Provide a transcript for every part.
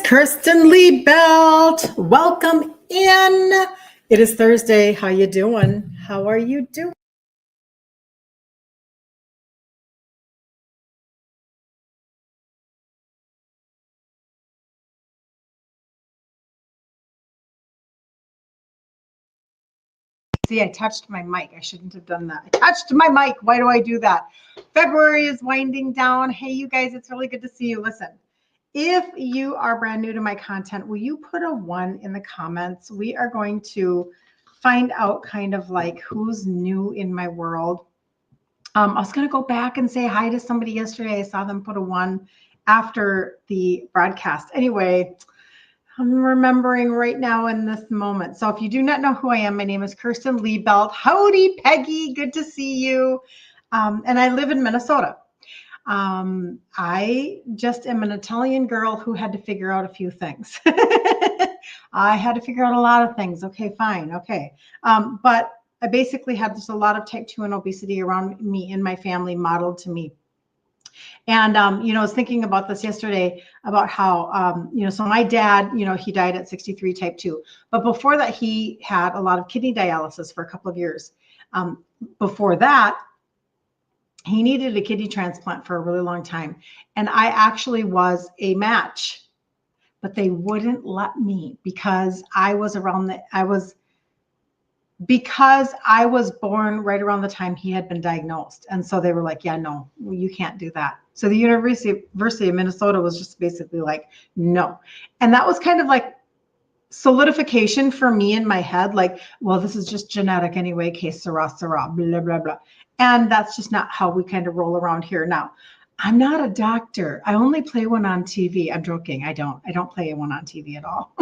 Kirsten Liebelt, welcome in. It is Thursday. How you doing? How are you doing? See, I touched my mic. I shouldn't have done that. I touched my mic. Why do I do that? February is winding down. Hey, you guys, it's really good to see you. Listen, if you are brand new to my content, will you put a 1 in the comments? We are going to find out kind of like who's new in my world. I was going to go back and say hi to somebody yesterday. I saw them put a 1 after the broadcast. Anyway, I'm remembering right now in this moment. So if you do not know who I am, my name is Kirsten Liebelt. Howdy, Peggy. Good to see you. And I live in Minnesota. I just am an Italian girl who had to figure out a few things. I had to figure out a lot of things. Okay, fine. Okay. But I basically had just a lot of type 2 and obesity around me and my family modeled to me. And, I was thinking about this yesterday about how, so my dad, he died at 63 type 2. But before that, he had a lot of kidney dialysis for a couple of years. Before that, he needed a kidney transplant for a really long time. And I actually was a match, but they wouldn't let me because I was born right around the time he had been diagnosed. And so they were like, yeah, no, you can't do that. So the University of Minnesota was just basically like, no. And that was kind of like solidification for me in my head. Like, well, this is just genetic anyway, que sera, blah, blah, blah. And that's just not how we kind of roll around here. Now, I'm not a doctor. I only play one on TV. I'm joking. I don't play one on TV at all.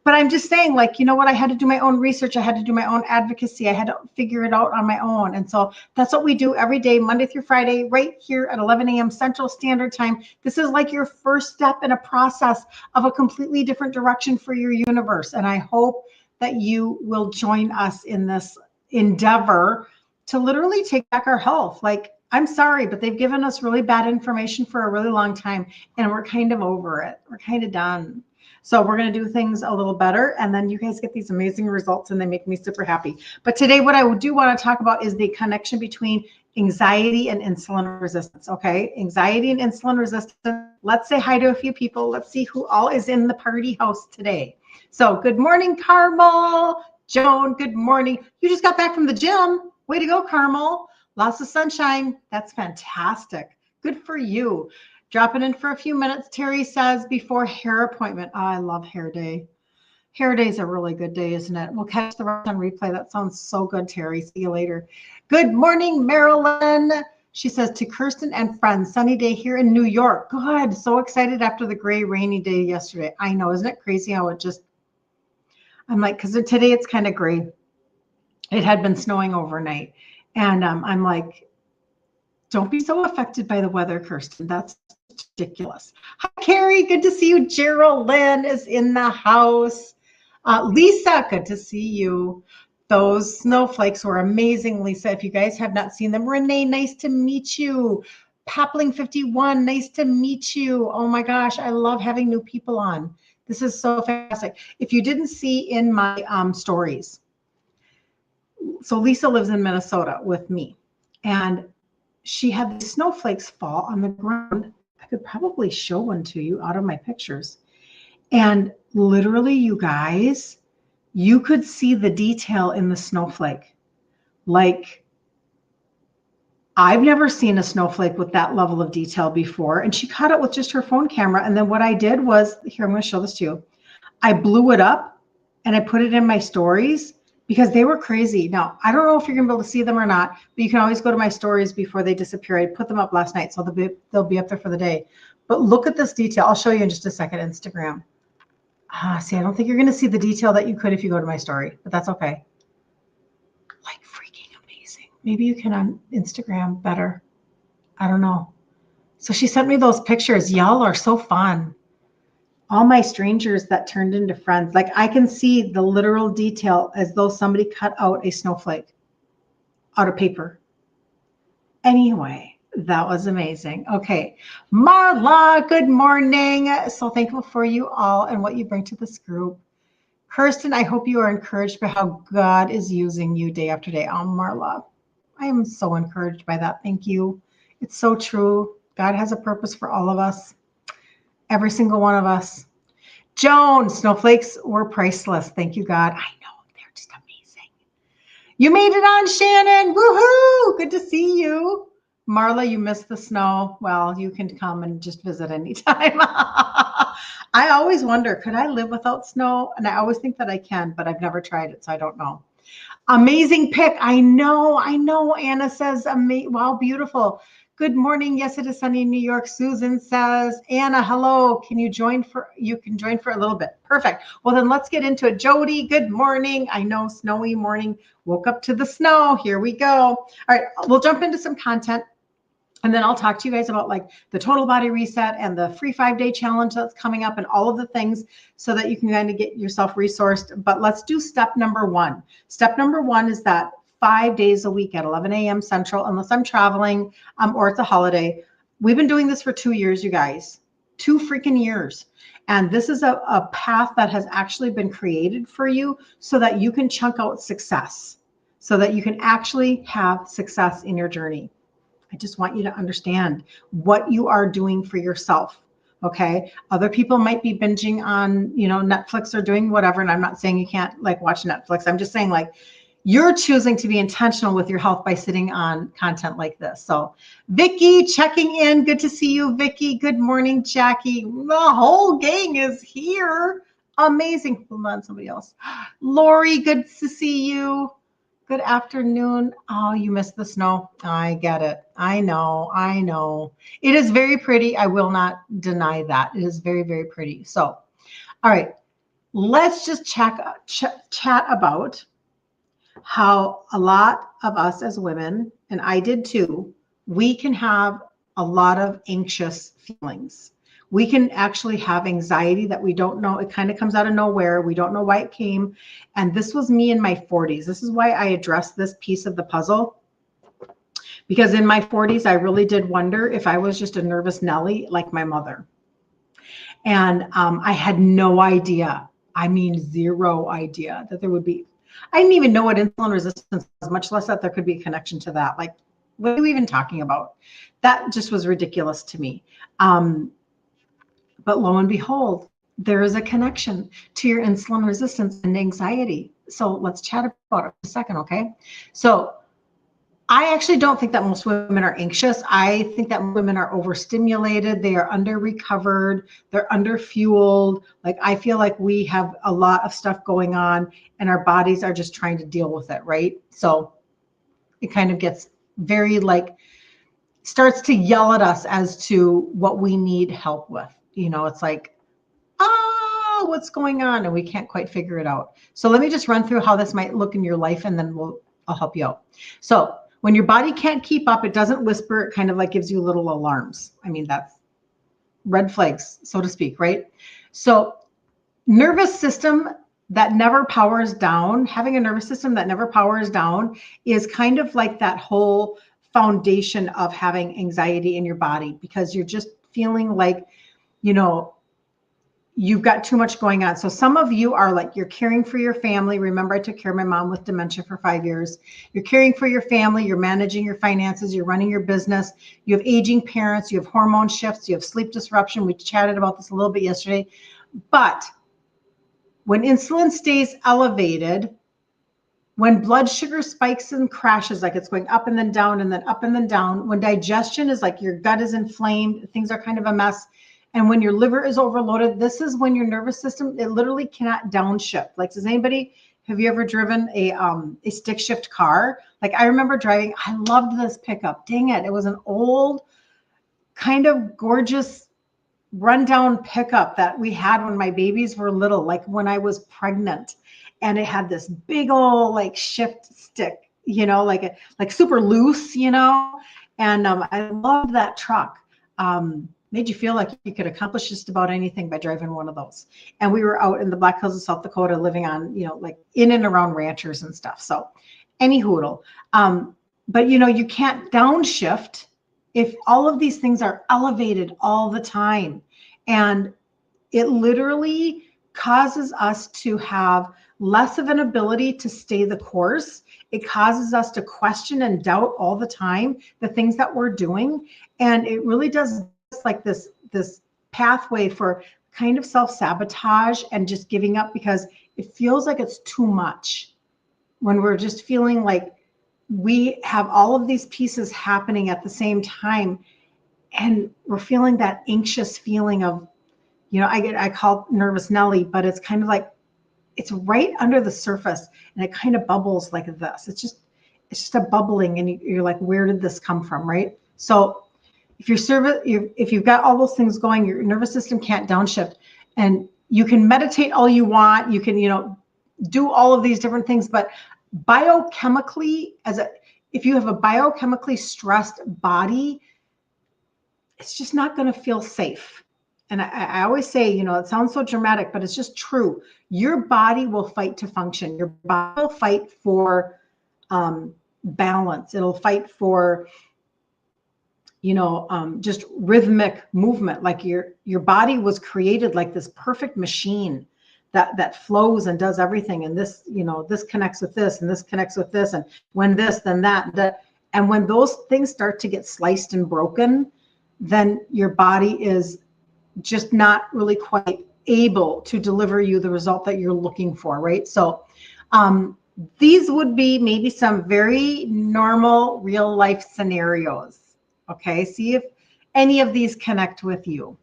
But I'm just saying, like, you know what? I had to do my own research. I had to do my own advocacy. I had to figure it out on my own. And so that's what we do every day, Monday through Friday, right here at 11 a.m. Central Standard Time. This is like your first step in a process of a completely different direction for your universe. And I hope that you will join us in this endeavor to literally take back our health. Like, I'm sorry, but they've given us really bad information for a really long time, and we're kind of over it. We're kind of done. So we're going to do things a little better, and then you guys get these amazing results, and they make me super happy. But today, what I do want to talk about is the connection between anxiety and insulin resistance, okay? Anxiety and insulin resistance. Let's say hi to a few people. Let's see who all is in the party house today. So good morning, Carmel. Joan, good morning. You just got back from the gym. Way to go, Carmel. Lots of sunshine. That's fantastic. Good for you. Dropping in for a few minutes. Terry says before hair appointment. Oh, I love hair day. Hair day is a really good day, isn't it? We'll catch the rest on replay. That sounds so good, Terry. See you later. Good morning, Marilyn. She says to Kirsten and friends, sunny day here in New York. Good. So excited after the gray, rainy day yesterday. I know. Isn't it crazy how it just, I'm like, because today it's kind of gray. It had been snowing overnight. And I'm like, don't be so affected by the weather, Kirsten. That's ridiculous. Hi, Carrie. Good to see you. Geraldine is in the house. Lisa, good to see you. Those snowflakes were amazing, Lisa. If you guys have not seen them, Renee, nice to meet you. Papling 51, nice to meet you. Oh my gosh, I love having new people on. This is so fantastic. If you didn't see in my stories, so Lisa lives in Minnesota with me, and she had the snowflakes fall on the ground. I could probably show one to you out of my pictures. And literally, you guys, you could see the detail in the snowflake. Like, I've never seen a snowflake with that level of detail before. And she caught it with just her phone camera. And then what I did was, here, I'm going to show this to you. I blew it up and I put it in my stories, because they were crazy. Now, I don't know if you're going to be able to see them or not, but you can always go to my stories before they disappear. I put them up last night, so they'll be up there for the day. But look at this detail. I'll show you in just a second, Instagram. See, I don't think you're going to see the detail that you could if you go to my story, but that's okay. Like, freaking amazing. Maybe you can on Instagram better. I don't know. So she sent me those pictures. Y'all are so fun. All my strangers that turned into friends. Like, I can see the literal detail as though somebody cut out a snowflake out of paper. Anyway, That was amazing. Okay. Marla, good morning. So thankful for you all and what you bring to this group. Kirsten, I hope you are encouraged by how God is using you day after day. Oh, Marla, I am so encouraged by that. Thank you. It's so true. God has a purpose for all of us, every single one of us. Joan, snowflakes were priceless. Thank you, God. I know, they're just amazing. You made it on, Shannon. Woohoo! Good to see you. Marla, you missed the snow. Well, you can come and just visit anytime. I always wonder, could I live without snow? And I always think that I can, but I've never tried it, so I don't know. Amazing pick. I know. Anna says, wow, beautiful. Good morning. Yes, it is sunny in New York. Susan says, Anna, hello. You can join for a little bit. Perfect. Well, then let's get into it. Jody, good morning. I know, snowy morning. Woke up to the snow. Here we go. All right, we'll jump into some content. And then I'll talk to you guys about like the total body reset and the free 5-day challenge that's coming up and all of the things so that you can kind of get yourself resourced. But let's do step number 1. Step number 1 is that 5 days a week at 11 a.m. Central, unless I'm traveling or it's a holiday. We've been doing this for 2 years, you guys, 2 freaking years. And this is a path that has actually been created for you so that you can chunk out success, so that you can actually have success in your journey. I just want you to understand what you are doing for yourself. Okay. Other people might be binging on, Netflix or doing whatever. And I'm not saying you can't like watch Netflix. I'm just saying like you're choosing to be intentional with your health by sitting on content like this. So Vicky checking in. Good to see you, Vicky. Good morning, Jackie. The whole gang is here. Amazing. Hold on, somebody else. Lori, good to see you. Good afternoon. Oh, you missed the snow. I get it. I know. It is very pretty. I will not deny that. It is very, very pretty. So, all right, let's just chat about how a lot of us as women, and I did too, we can have a lot of anxious feelings. We can actually have anxiety that we don't know. It kind of comes out of nowhere. We don't know why it came. And this was me in my 40s. This is why I addressed this piece of the puzzle. Because in my 40s, I really did wonder if I was just a nervous Nelly like my mother. And I had no idea. I mean, 0 idea that there would be. I didn't even know what insulin resistance was, much less that there could be a connection to that. Like, what are we even talking about? That just was ridiculous to me. But lo and behold, there is a connection to your insulin resistance and anxiety. So let's chat about it for a second, okay? So I actually don't think that most women are anxious. I think that women are overstimulated. They are under-recovered. They're under-fueled. Like, I feel like we have a lot of stuff going on and our bodies are just trying to deal with it, right? So it kind of gets very starts to yell at us as to what we need help with. It's like, what's going on? And we can't quite figure it out. So let me just run through how this might look in your life and then I'll help you out. So when your body can't keep up, it doesn't whisper, it kind of like gives you little alarms. I mean, that's red flags, so to speak, right? So nervous system that never powers down, having a nervous system that never powers down is kind of like that whole foundation of having anxiety in your body, because you're just feeling like, you've got too much going on. So some of you are like, you're caring for your family. Remember, I took care of my mom with dementia for 5 years. You're caring for your family. You're managing your finances. You're running your business. You have aging parents. You have hormone shifts. You have sleep disruption. We chatted about this a little bit yesterday. But when insulin stays elevated, when blood sugar spikes and crashes, like it's going up and then down and then up and then down, when digestion is like your gut is inflamed, things are kind of a mess. And when your liver is overloaded, this is when your nervous system, it literally cannot downshift. Like, have you ever driven a stick shift car? Like, I remember driving, I loved this pickup. Dang it. It was an old, kind of gorgeous, rundown pickup that we had when my babies were little, like when I was pregnant. And it had this big old shift stick, like super loose, and I loved that truck. Made you feel like you could accomplish just about anything by driving one of those. And we were out in the Black Hills of South Dakota living on, in and around ranchers and stuff. So any hoodle. But you can't downshift if all of these things are elevated all the time, and it literally causes us to have less of an ability to stay the course. It causes us to question and doubt all the time the things that we're doing. And it really does like this pathway for kind of self-sabotage and just giving up, because it feels like it's too much when we're just feeling like we have all of these pieces happening at the same time. And we're feeling that anxious feeling of, I call it nervous Nelly, but it's kind of like, it's right under the surface and it kind of bubbles like this. It's just a bubbling, and you're like, where did this come from, right? So if if you've got all those things going, your nervous system can't downshift, and you can meditate all you want. You can, do all of these different things, but biochemically, if you have a biochemically stressed body, it's just not going to feel safe. And I always say, it sounds so dramatic, but it's just true. Your body will fight to function. Your body will fight for balance. It'll fight for, just rhythmic movement. Like your body was created like this perfect machine that flows and does everything. And this, this connects with this, and this connects with this, and when this, then that. And when those things start to get sliced and broken, then your body is just not really quite able to deliver you the result that you're looking for, right? So these would be maybe some very normal real life scenarios. Okay, see if any of these connect with you.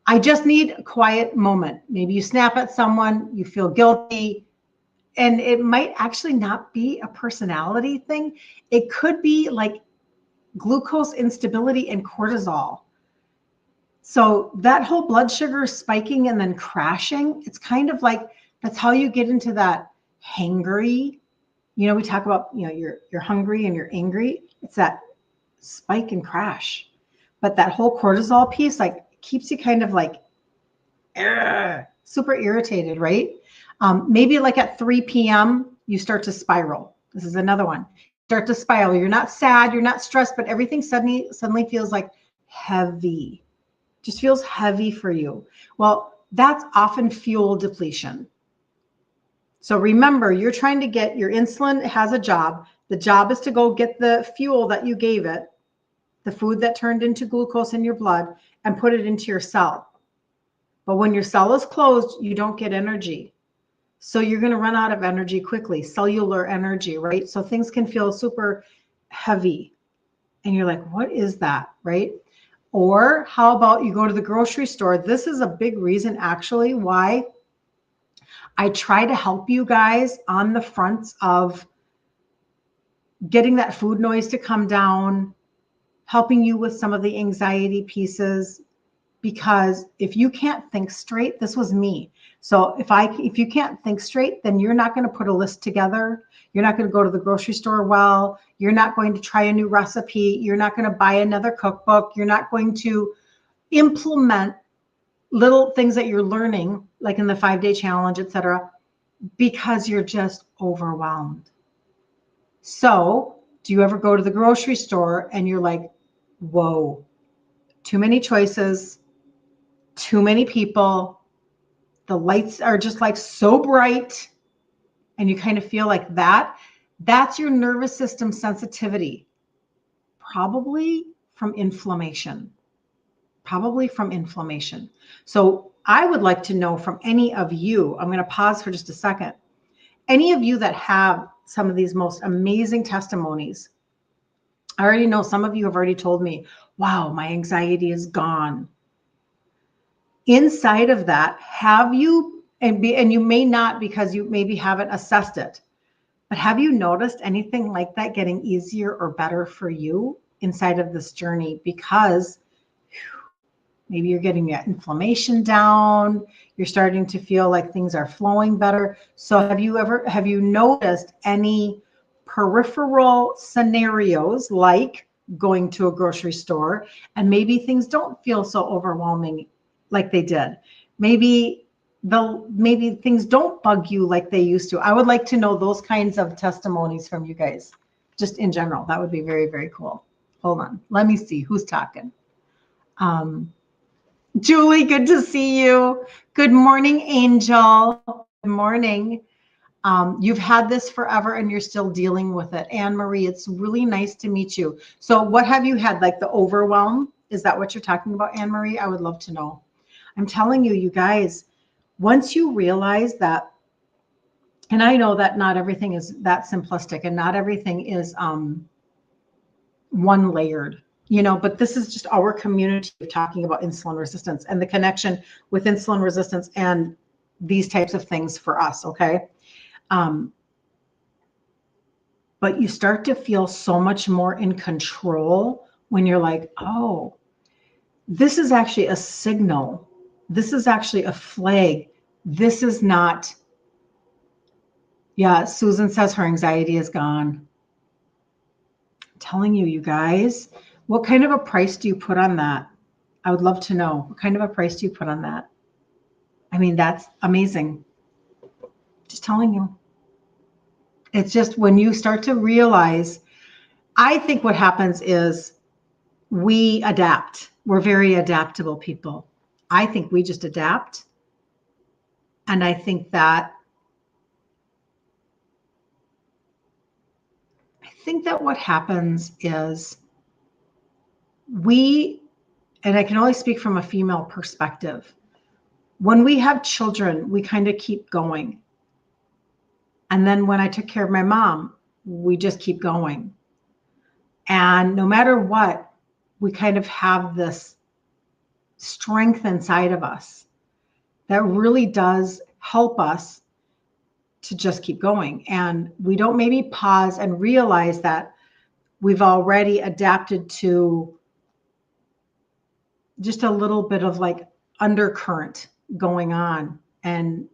I just need a quiet moment. Maybe you snap at someone, you feel guilty, and it might actually not be a personality thing. It could be like glucose instability and cortisol. So that whole blood sugar spiking and then crashing, it's kind of like, that's how you get into that hangry. We talk about, you're hungry and you're angry. It's that spike and crash. But that whole cortisol piece, like, keeps you kind of like super irritated, right? Maybe like at 3 p.m., you start to spiral. This is another one. Start to spiral. You're not sad, you're not stressed, but everything suddenly feels like heavy. Just feels heavy for you. Well, that's often fuel depletion. So remember, you're trying to get your insulin. It has a job. The job is to go get the fuel that you gave it, the food that turned into glucose in your blood, and put it into your cell. But when your cell is closed, you don't get energy. So you're going to run out of energy quickly, cellular energy, right? So things can feel super heavy. And you're like, what is that, right? Or how about you go to the grocery store? This is a big reason actually why I try to help you guys on the fronts of getting that food noise to come down, helping you with some of the anxiety pieces. Because if you can't think straight, this was me. So if you can't think straight, then you're not going to put a list together. You're not going to go to the grocery store well. You're not going to try a new recipe. You're not going to buy another cookbook. You're not going to implement little things that you're learning, like in the 5-day challenge, etc., because you're just overwhelmed. So do you ever go to the grocery store and you're like, whoa, too many choices, too many people, the lights are just like so bright, and you kind of feel like that's your nervous system sensitivity, probably from inflammation. So I would like to know from any of you, I'm going to pause for just a second, any of you that have some of these most amazing testimonies. I already know some of you have already told me, wow, my anxiety is gone. Inside of that, have you, and you may not because you maybe haven't assessed it, but have you noticed anything like that getting easier or better for you inside of this journey? Because maybe you're getting your inflammation down, you're starting to feel like things are flowing better. So have you noticed any peripheral scenarios like going to a grocery store and maybe things don't feel so overwhelming like they did? Maybe things don't bug you like they used to. I would like to know those kinds of testimonies from you guys, just in general. That would be very, very cool. Hold on. Let me see who's talking. Julie, good to see you. Good morning, Angel. Good morning. You've had this forever and you're still dealing with it. Anne Marie, it's really nice to meet you. So what have you had, like the overwhelm? Is that what you're talking about, Anne Marie? I would love to know. I'm telling you, you guys, once you realize that, and I know that not everything is that simplistic and not everything is one layered, but this is just our community of talking about insulin resistance and the connection with insulin resistance and these types of things for us, okay? But you start to feel so much more in control when you're like, oh, this is actually a signal. This is actually a flag. This is not, yeah, Susan says her anxiety is gone. I'm telling you, you guys, what kind of a price do you put on that? I would love to know. What kind of a price do you put on that? I mean, that's amazing. Just telling you. It's just when you start to realize, I think what happens is we adapt. We're very adaptable people. I think we just adapt. And I think that what happens is and I can only speak from a female perspective, when we have children, we kind of keep going. And then when I took care of my mom, we just keep going. And no matter what, we kind of have this strength inside of us that really does help us to just keep going. And we don't maybe pause and realize that we've already adapted to just a little bit of like undercurrent going on. And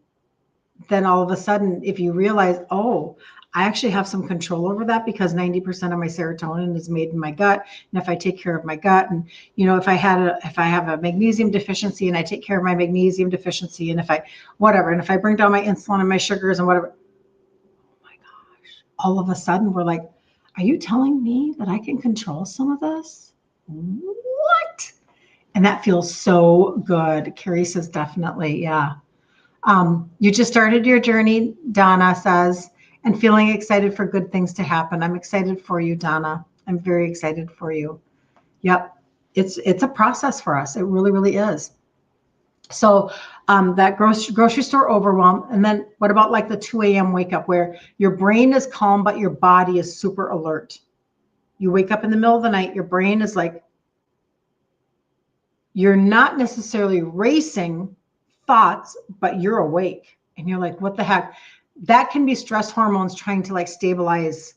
then all of a sudden, if you realize, oh, I actually have some control over that because 90% of my serotonin is made in my gut. And if I take care of my gut, and if I have a magnesium deficiency and I take care of my magnesium deficiency, and if I bring down my insulin and my sugars and whatever, oh my gosh, all of a sudden we're like, are you telling me that I can control some of this? What? And that feels so good. Carrie says, definitely, yeah. You just started your journey, Donna says, and feeling excited for good things to happen. I'm excited for you, Donna. I'm very excited for you. Yep. It's a process for us. It really, really is. So that grocery store overwhelm. And then what about like the 2 a.m. wake up where your brain is calm, but your body is super alert? You wake up in the middle of the night, your brain is like, you're not necessarily racing thoughts, but you're awake and you're like, what the heck? That can be stress hormones trying to like stabilize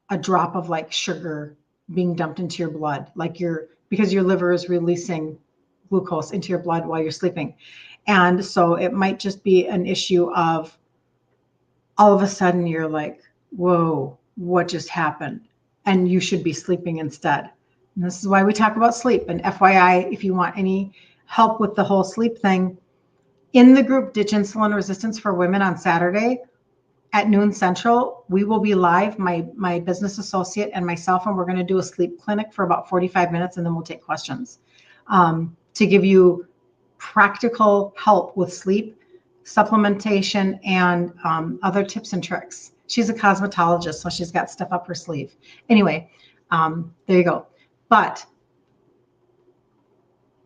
a drop of like sugar being dumped into your blood, because your liver is releasing glucose into your blood while you're sleeping. And so it might just be an issue of all of a sudden you're like, whoa, what just happened? And you should be sleeping instead. And this is why we talk about sleep. And FYI, if you want any help with the whole sleep thing, in the group Ditch Insulin Resistance for Women on Saturday at noon Central, we will be live, my business associate and myself, and we're going to do a sleep clinic for about 45 minutes, and then we'll take questions to give you practical help with sleep, supplementation, and other tips and tricks. She's a cosmetologist, so she's got stuff up her sleeve. Anyway, there you go. But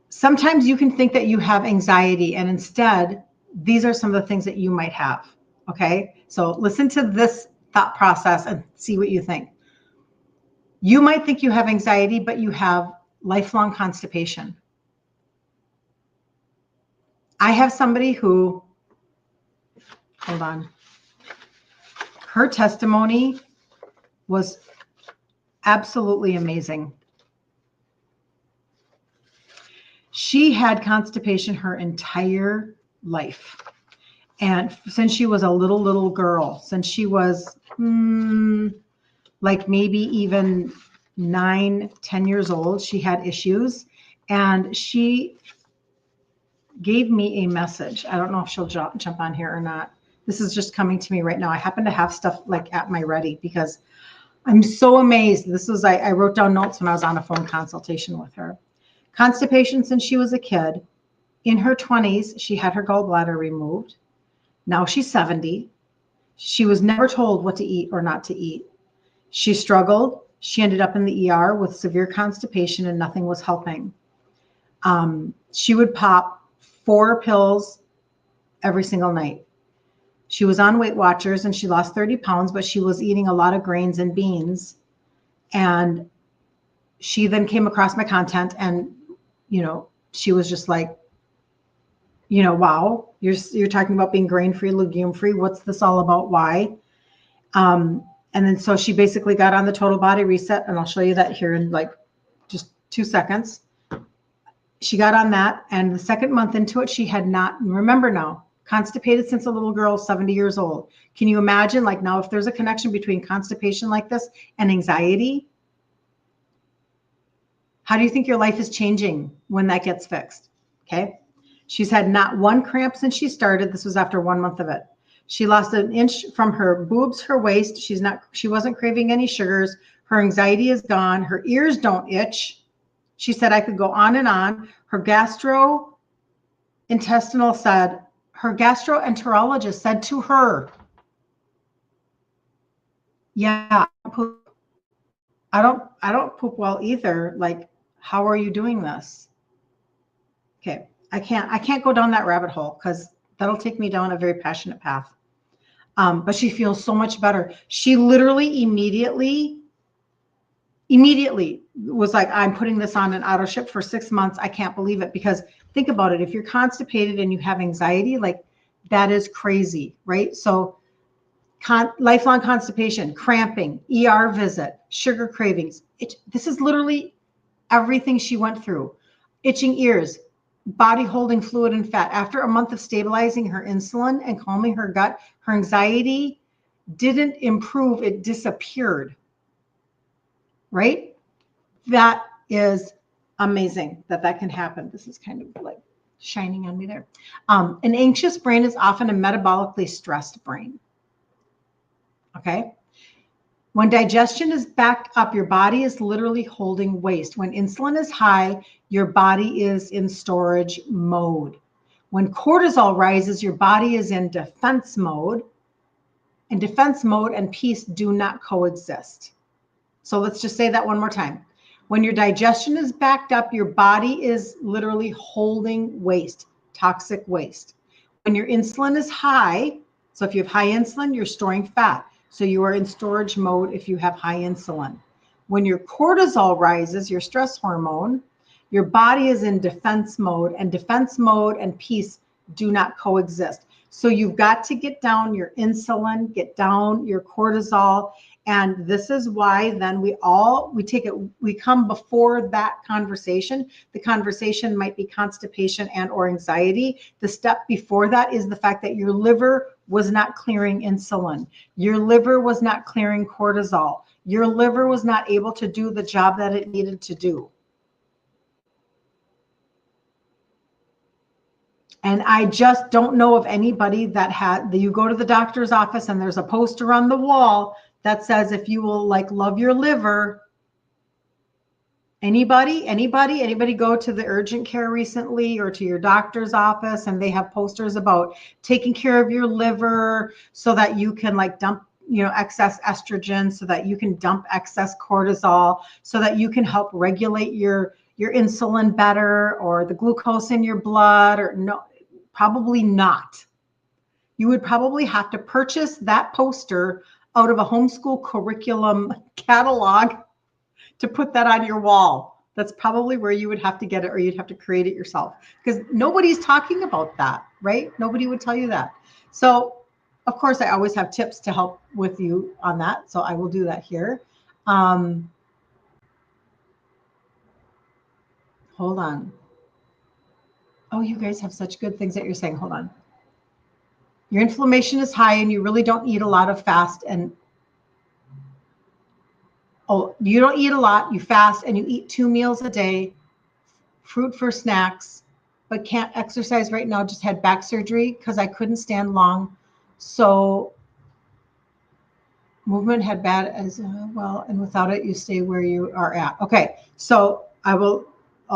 sometimes you can think that you have anxiety, and instead, these are some of the things that you might have, okay? So listen to this thought process and see what you think. You might think you have anxiety, but you have lifelong constipation. I have somebody who, hold on, her testimony was absolutely amazing. She had constipation her entire life. And since she was a little girl, since she was like maybe even 9, 10 years old, she had issues. And she gave me a message. I don't know if she'll jump on here or not. This is just coming to me right now. I happen to have stuff like at my ready because I'm so amazed. This was, I wrote down notes when I was on a phone consultation with her. Constipation since she was a kid. In her 20s, she had her gallbladder removed. Now she's 70. She was never told what to eat or not to eat. She struggled. She ended up in the ER with severe constipation and nothing was helping. She would pop 4 pills every single night. She was on Weight Watchers and she lost 30 pounds, but she was eating a lot of grains and beans. And she then came across my content and, she was just like, wow, you're talking about being grain-free, legume-free. What's this all about? Why? And then so she basically got on the total body reset, and I'll show you that here in like just 2 seconds. She got on that, and the second month into it, she had not, remember now, constipated since a little girl, 70 years old. Can you imagine, like now, if there's a connection between constipation like this and anxiety? How do you think your life is changing when that gets fixed? Okay. She's had not one cramp since she started. This was after 1 month of it. She lost an inch from her boobs, her waist. She wasn't craving any sugars. Her anxiety is gone. Her ears don't itch. She said, I could go on and on. Her gastroenterologist said to her, yeah, I don't poop well either. Like, how are you doing this? Okay. I can't go down that rabbit hole because that'll take me down a very passionate path. But she feels so much better. She literally immediately was like, I'm putting this on an auto ship for 6 months. I can't believe it, because think about it. If you're constipated and you have anxiety, like that is crazy, right? So lifelong constipation, cramping, ER visit, sugar cravings. This is literally everything she went through. Itching ears, body holding fluid and fat. After a month of stabilizing her insulin and calming her gut, her anxiety didn't improve, it disappeared, right? That is amazing that can happen. This is kind of like shining on me there. An anxious brain is often a metabolically stressed brain, okay? When digestion is backed up, your body is literally holding waste. When insulin is high, your body is in storage mode. When cortisol rises, your body is in defense mode. And defense mode and peace do not coexist. So let's just say that one more time. When your digestion is backed up, your body is literally holding waste, toxic waste. When your insulin is high, so if you have high insulin, you're storing fat. So you are in storage mode if you have high insulin. When your cortisol rises, your stress hormone, your body is in defense mode, and defense mode and peace do not coexist. So you've got to get down your insulin, get down your cortisol. And this is why then we come before that conversation. The conversation might be constipation and or anxiety. The step before that is the fact that your liver was not clearing insulin. Your liver was not clearing cortisol. Your liver was not able to do the job that it needed to do. And I just don't know of anybody that you go to the doctor's office and there's a poster on the wall that says, if you will like love your liver. Anybody go to the urgent care recently or to your doctor's office and they have posters about taking care of your liver so that you can like dump, excess estrogen, so that you can dump excess cortisol, so that you can help regulate your insulin better, or the glucose in your blood, or no, probably not. You would probably have to purchase that poster out of a homeschool curriculum catalog to put that on your wall. That's probably where you would have to get it, or you'd have to create it yourself, because nobody's talking about that, right? Nobody would tell you that. So of course I always have tips to help with you on that. So I will do that here. Hold on. Oh, you guys have such good things that you're saying. Hold on. Your inflammation is high and you really don't eat a lot of fast and you don't eat a lot, you fast and you eat 2 meals a day, fruit for snacks, but can't exercise right now. Just had back surgery because I couldn't stand long. So movement had bad as well, and without it, you stay where you are at. Okay, so I'll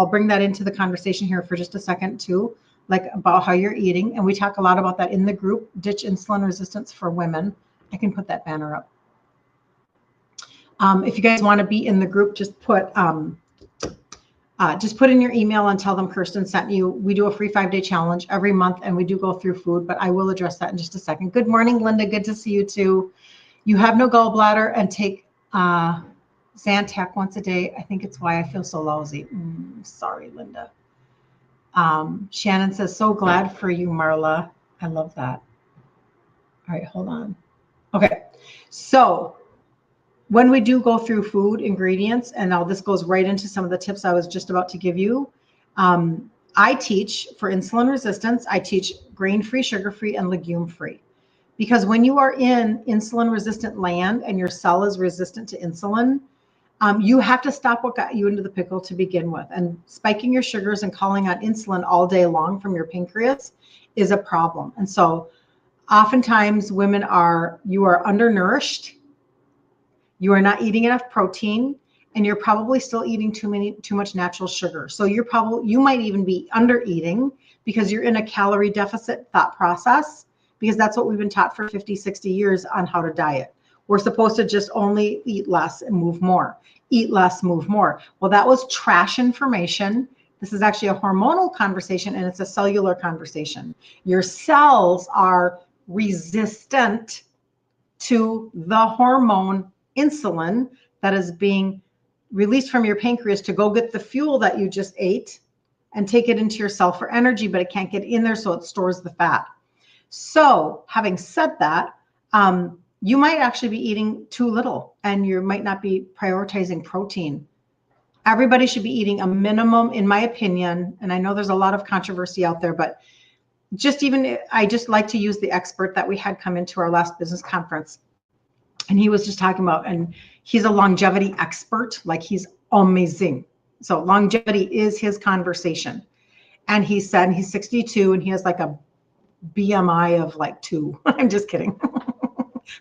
bring that into the conversation here for just a second too, like about how you're eating. And we talk a lot about that in the group, Ditch Insulin Resistance for Women. I can put that banner up. If you guys want to be in the group, just put in your email and tell them Kirsten sent you. We do a free 5-day challenge every month, and we do go through food, but I will address that in just a second. Good morning, Linda. Good to see you too. You have no gallbladder and take Zantac once a day. I think it's why I feel so lousy. Sorry, Linda. Shannon says, so glad for you, Marla. I love that. All right, hold on. Okay, so when we do go through food ingredients, and now this goes right into some of the tips I was just about to give you. I teach for insulin resistance, I teach grain-free, sugar-free, and legume-free. Because when you are in insulin-resistant land and your cell is resistant to insulin, you have to stop what got you into the pickle to begin with. And spiking your sugars and calling on insulin all day long from your pancreas is a problem. And so oftentimes you are undernourished, you are not eating enough protein, and you're probably still eating too much natural sugar. So you might even be under eating because you're in a calorie deficit thought process, because that's what we've been taught for 50, 60 years on how to diet. We're supposed to just only eat less and move more. Eat less, move more. Well, that was trash information. This is actually a hormonal conversation, and it's a cellular conversation. Your cells are resistant to the hormone insulin that is being released from your pancreas to go get the fuel that you just ate and take it into your cell for energy, but it can't get in there, so it stores the fat. So having said that, you might actually be eating too little, and you might not be prioritizing protein. Everybody should be eating a minimum, in my opinion, and I know there's a lot of controversy out there, but I just like to use the expert that we had come into our last business conference. And he was just talking about, and he's a longevity expert, like he's amazing. So longevity is his conversation. And he said he's 62 and he has like a BMI of like 2. I'm just kidding,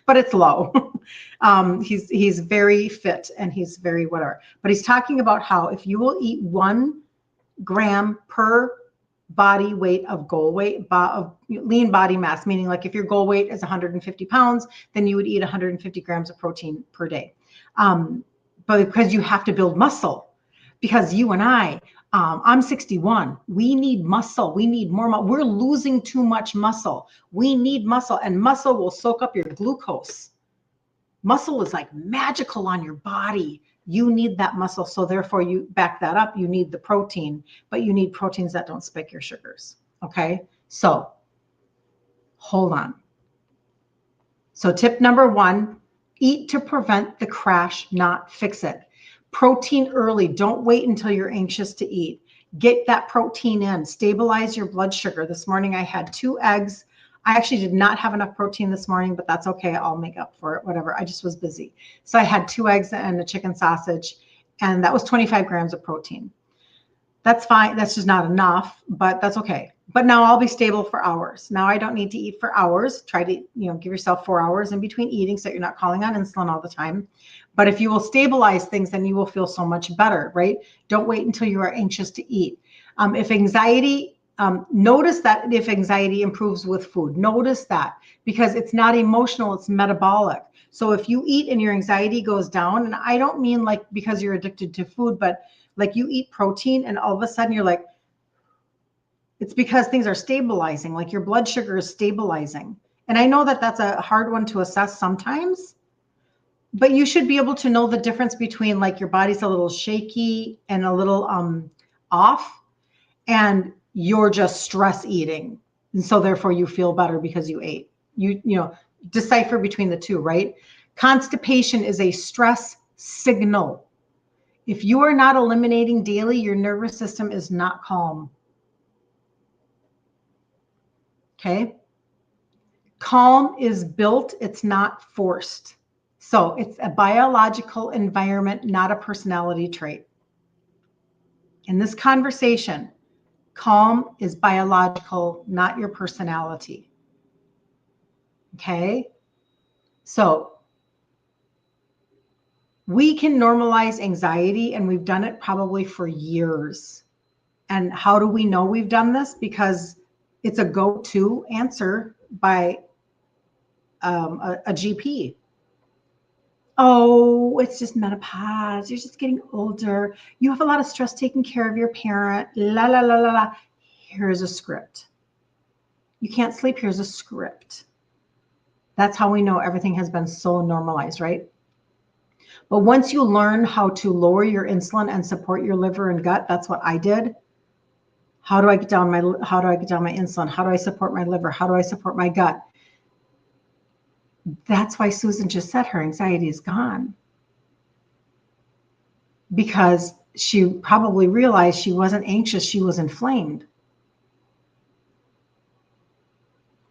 but it's low. He's very fit and he's very whatever. But he's talking about how if you will eat 1 gram per body weight of goal weight, of lean body mass, meaning like if your goal weight is 150 pounds, then you would eat 150 grams of protein per day. But because you have to build muscle, because you and I'm 61. We need muscle. We need more muscle. We're losing too much muscle. We need muscle, and muscle will soak up your glucose. Muscle is like magical on your body. You need that muscle. So therefore you back that up. You need the protein, but you need proteins that don't spike your sugars. Okay. So hold on. So tip number 1, eat to prevent the crash, not fix it. Protein early. Don't wait until you're anxious to eat. Get that protein in. Stabilize your blood sugar. This morning I had 2 eggs. I actually did not have enough protein this morning, but that's okay. I'll make up for it, whatever. I just was busy. So I had 2 eggs and a chicken sausage, and that was 25 grams of protein. That's fine. That's just not enough, but that's okay. But now I'll be stable for hours. Now I don't need to eat for hours. Try to, give yourself 4 hours in between eating so that you're not calling on insulin all the time. But if you will stabilize things, then you will feel so much better, right? Don't wait until you are anxious to eat. If anxiety, notice that if anxiety improves with food, notice that, because it's not emotional, it's metabolic. So if you eat and your anxiety goes down, and I don't mean like because you're addicted to food, but like you eat protein and all of a sudden you're like, it's because things are stabilizing, like your blood sugar is stabilizing. And I know that that's a hard one to assess sometimes, but you should be able to know the difference between like your body's a little shaky and a little off, and you're just stress eating. And so therefore you feel better because you ate. You decipher between the two, right? Constipation is a stress signal. If you are not eliminating daily, your nervous system is not calm. Okay? Calm is built, it's not forced. So it's a biological environment, not a personality trait. In this conversation, calm is biological, not your personality. Okay? So We can normalize anxiety, and we've done it probably for years. And how do we know we've done this? Because it's a go-to answer by a GP. Oh, it's just menopause. You're just getting older. You have a lot of stress taking care of your parent. La, la, la, la, la. Here's a script. You can't sleep. Here's a script. That's how we know everything has been so normalized, right? But once you learn how to lower your insulin and support your liver and gut, that's what I did. How do I get down my insulin? How do I support my liver? How do I support my gut? That's why Susan just said her anxiety is gone. Because she probably realized she wasn't anxious, she was inflamed.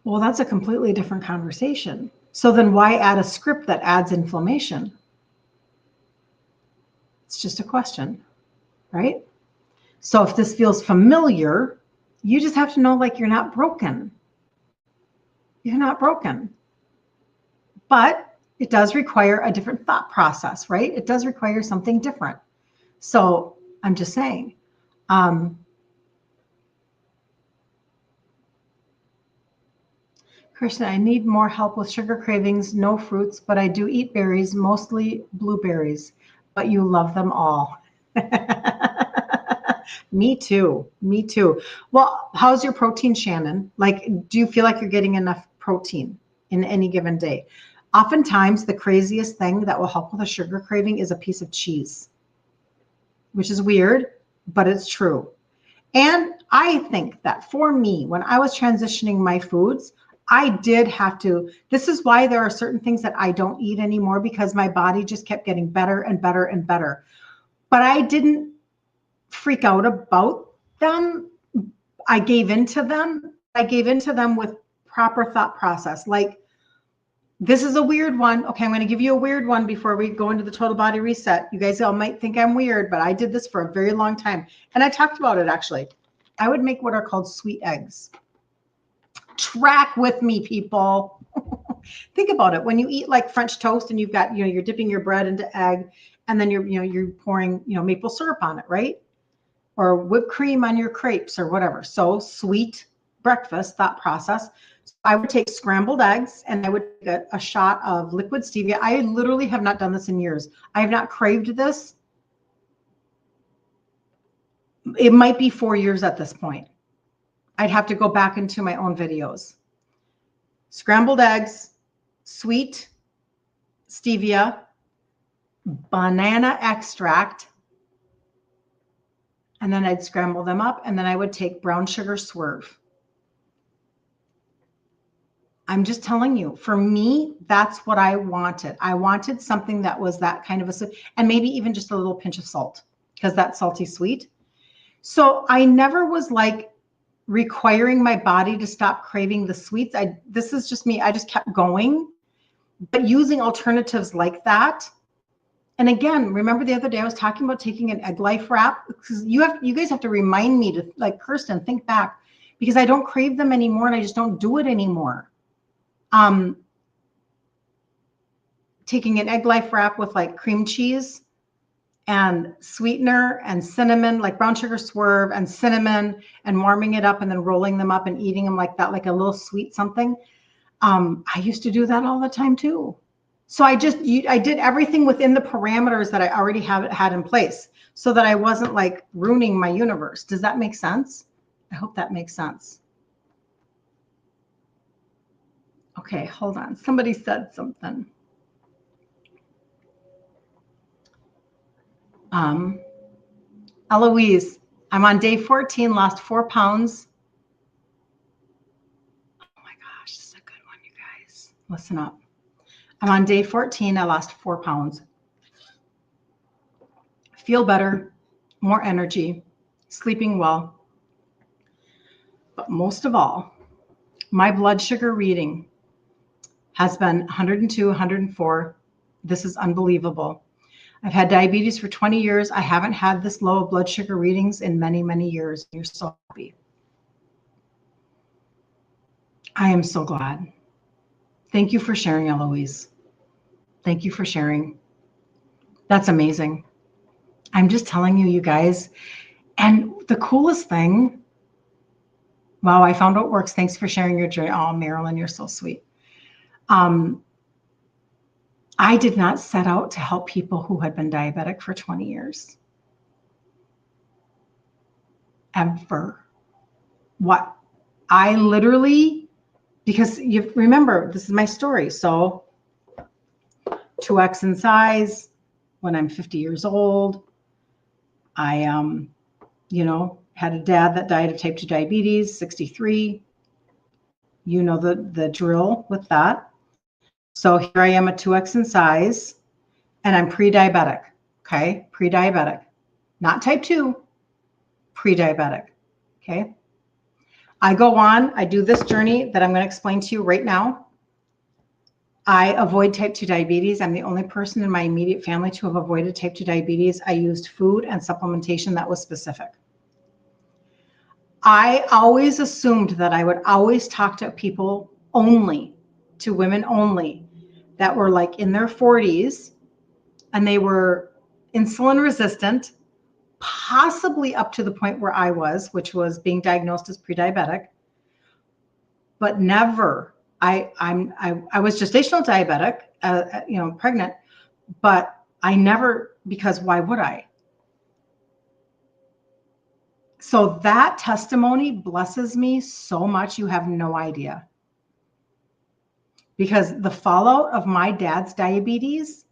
Well, that's a completely different conversation. So then why add a script that adds inflammation? It's just a question, right? So if this feels familiar, you just have to know, like, you're not broken. You're not broken. But it does require a different thought process, right? It does require something different. So I'm just saying, Kirsten, I need more help with sugar cravings, no fruits, but I do eat berries, mostly blueberries, but you love them all. Me too. Me too. Well, how's your protein, Shannon? Like, do you feel like you're getting enough protein in any given day? Oftentimes, the craziest thing that will help with a sugar craving is a piece of cheese, which is weird, but it's true. And I think that for me, when I was transitioning my foods, I did have to, this is why there are certain things that I don't eat anymore, because my body just kept getting better and better and better. But I didn't freak out about them. I gave into them. I gave into them with proper thought process. Like, this is a weird one. Okay, I'm going to give you a weird one before we go into the total body reset. You guys all might think I'm weird, but I did this for a very long time. And I talked about it, actually. I would make what are called sweet eggs. Track with me, people. Think about it. When you eat like French toast and you've got, you're dipping your bread into egg, and then you're pouring, maple syrup on it, right? Or whipped cream on your crepes or whatever. So sweet breakfast, thought process. I would take scrambled eggs and I would get a shot of liquid stevia. I literally have not done this in years. I have not craved this. It might be 4 years at this point. I'd have to go back into my own videos. Scrambled eggs, sweet stevia, banana extract, and then I'd scramble them up, and then I would take brown sugar swerve. I'm just telling you, for me, that's what I wanted. I wanted something that was that kind of and maybe even just a little pinch of salt, because that's salty sweet. So I never was like requiring my body to stop craving the sweets. This is just me. I just kept going, but using alternatives like that. And again, remember the other day I was talking about taking an egg life wrap, because you guys have to remind me to, like, Kirsten, think back, because I don't crave them anymore and I just don't do it anymore. Taking an egg life wrap with like cream cheese and sweetener and cinnamon, like brown sugar swerve and cinnamon, and warming it up and then rolling them up and eating them like that, like a little sweet something. I used to do that all the time too. So I did everything within the parameters that I already had in place, so that I wasn't like ruining my universe. Does that make sense? I hope that makes sense. Okay, hold on. Somebody said something. Eloise, I'm on day 14, lost 4 pounds. Oh my gosh, this is a good one, you guys. Listen up. I'm on day 14, I lost 4 pounds. Feel better, more energy, sleeping well. But most of all, my blood sugar reading has been 102, 104. This is unbelievable. I've had diabetes for 20 years. I haven't had this low of blood sugar readings in many, many years. You're so happy. I am so glad. Thank you for sharing, Eloise. Thank you for sharing. That's amazing. I'm just telling you, you guys. And the coolest thing, wow, I found out it works. Thanks for sharing your journey. Oh, Marilyn, you're so sweet. I did not set out to help people who had been diabetic for 20 years. Ever. What? I literally, because you remember, this is my story. So 2x in size when I'm 50 years old. I, had a dad that died of type 2 diabetes, 63. You know the drill with that. So here I am at 2x in size, and I'm pre-diabetic. Okay, pre-diabetic, not type 2, pre-diabetic. Okay. I go on, I do this journey that I'm going to explain to you right now. I avoid type 2 diabetes. I'm the only person in my immediate family to have avoided type 2 diabetes. I used food and supplementation that was specific. I always assumed that I would always talk to people only, to women only, that were like in their 40s and they were insulin resistant, possibly up to the point where I was, which was being diagnosed as pre-diabetic, but never. I was gestational diabetic, pregnant, but I never, because why would I? So that testimony blesses me so much. You have no idea. Because the fallout of my dad's diabetes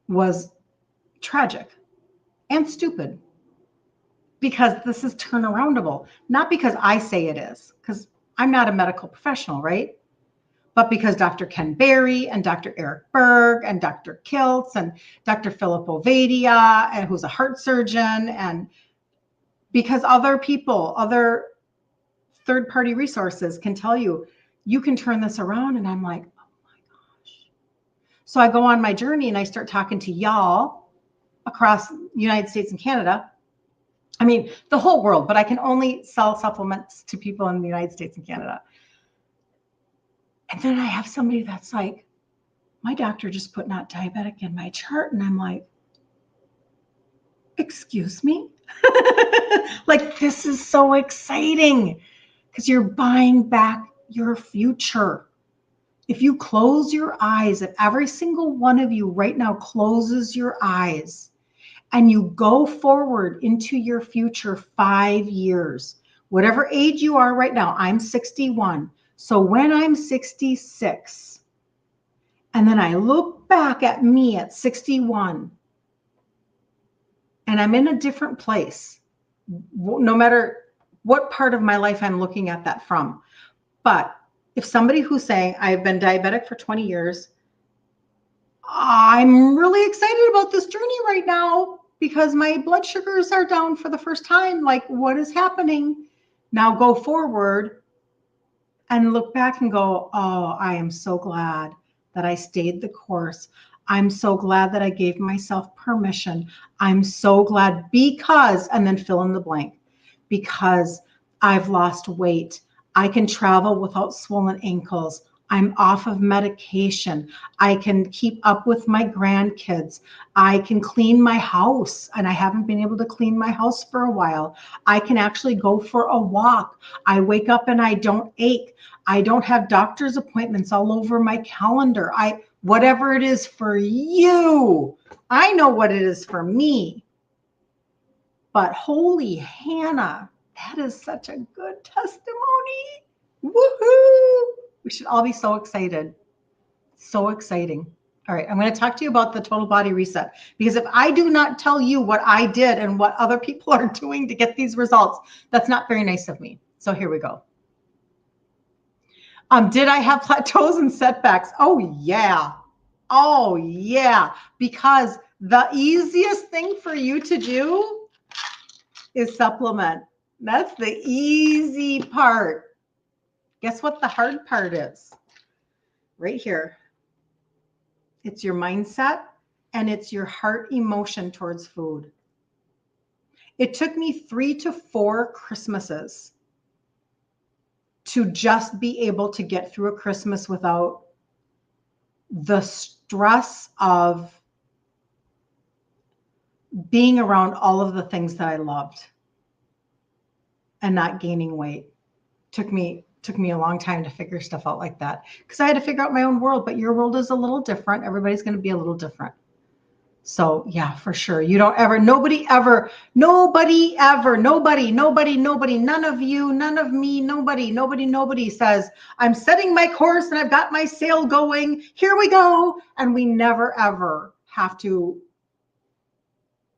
was tragic and stupid. Because this is turnaroundable, not because I say it is, because I'm not a medical professional, right? But because Dr. Ken Berry and Dr. Eric Berg and Dr. Kiltz and Dr. Philip Ovadia, and who's a heart surgeon, and because other people, other third-party resources can tell you, you can turn this around. And I'm like, oh my gosh. So I go on my journey and I start talking to y'all across the United States and Canada. I mean, the whole world, but I can only sell supplements to people in the United States and Canada. And then I have somebody that's like, my doctor just put not diabetic in my chart. And I'm like, excuse me? Like, this is so exciting because you're buying back your future. If you close your eyes, if every single one of you right now closes your eyes and you go forward into your future 5 years, whatever age you are right now, I'm 61. So when I'm 66, and then I look back at me at 61, and I'm in a different place, no matter what part of my life I'm looking at that from. But if somebody who's saying, I've been diabetic for 20 years, I'm really excited about this journey right now because my blood sugars are down for the first time. Like, what is happening? Now go forward and look back and go, oh, I am so glad that I stayed the course. I'm so glad that I gave myself permission. I'm so glad because, and then fill in the blank, because I've lost weight. I can travel without swollen ankles. I'm off of medication. I can keep up with my grandkids. I can clean my house, and I haven't been able to clean my house for a while. I can actually go for a walk. I wake up and I don't ache. I don't have doctor's appointments all over my calendar. Whatever it is for you, I know what it is for me. But holy Hannah, that is such a good testimony. Woohoo! We should all be so excited. So exciting. All right, I'm going to talk to you about the total body reset, because if I do not tell you what I did and what other people are doing to get these results, that's not very nice of me. So here we go. Did I have plateaus and setbacks? Oh, yeah. Oh, yeah. Because the easiest thing for you to do is supplement. That's the easy part. Guess what the hard part is? Right here. It's your mindset and it's your heart emotion towards food. It took me 3 to 4 Christmases to just be able to get through a Christmas without the stress of being around all of the things that I loved and not gaining weight. Took me a long time to figure stuff out like that, because I had to figure out my own world, but your world is a little different. Everybody's going to be a little different. So yeah, for sure. You don't ever, nobody, none of you, none of me, nobody says, I'm setting my course and I've got my sail going. Here we go. And we never, ever have to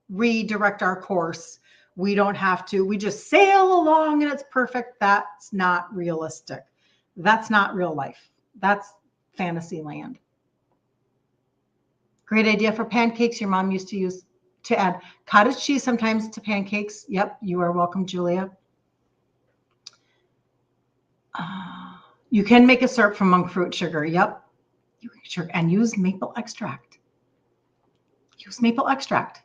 redirect our course. We don't have to, we just sail along and it's perfect. That's not realistic. That's not real life. That's fantasy land. Great idea for pancakes. Your mom used to use to add cottage cheese sometimes to pancakes. Yep, you are welcome, Julia. You can make a syrup from monk fruit sugar. Yep, you can sure, and use maple extract. Use maple extract.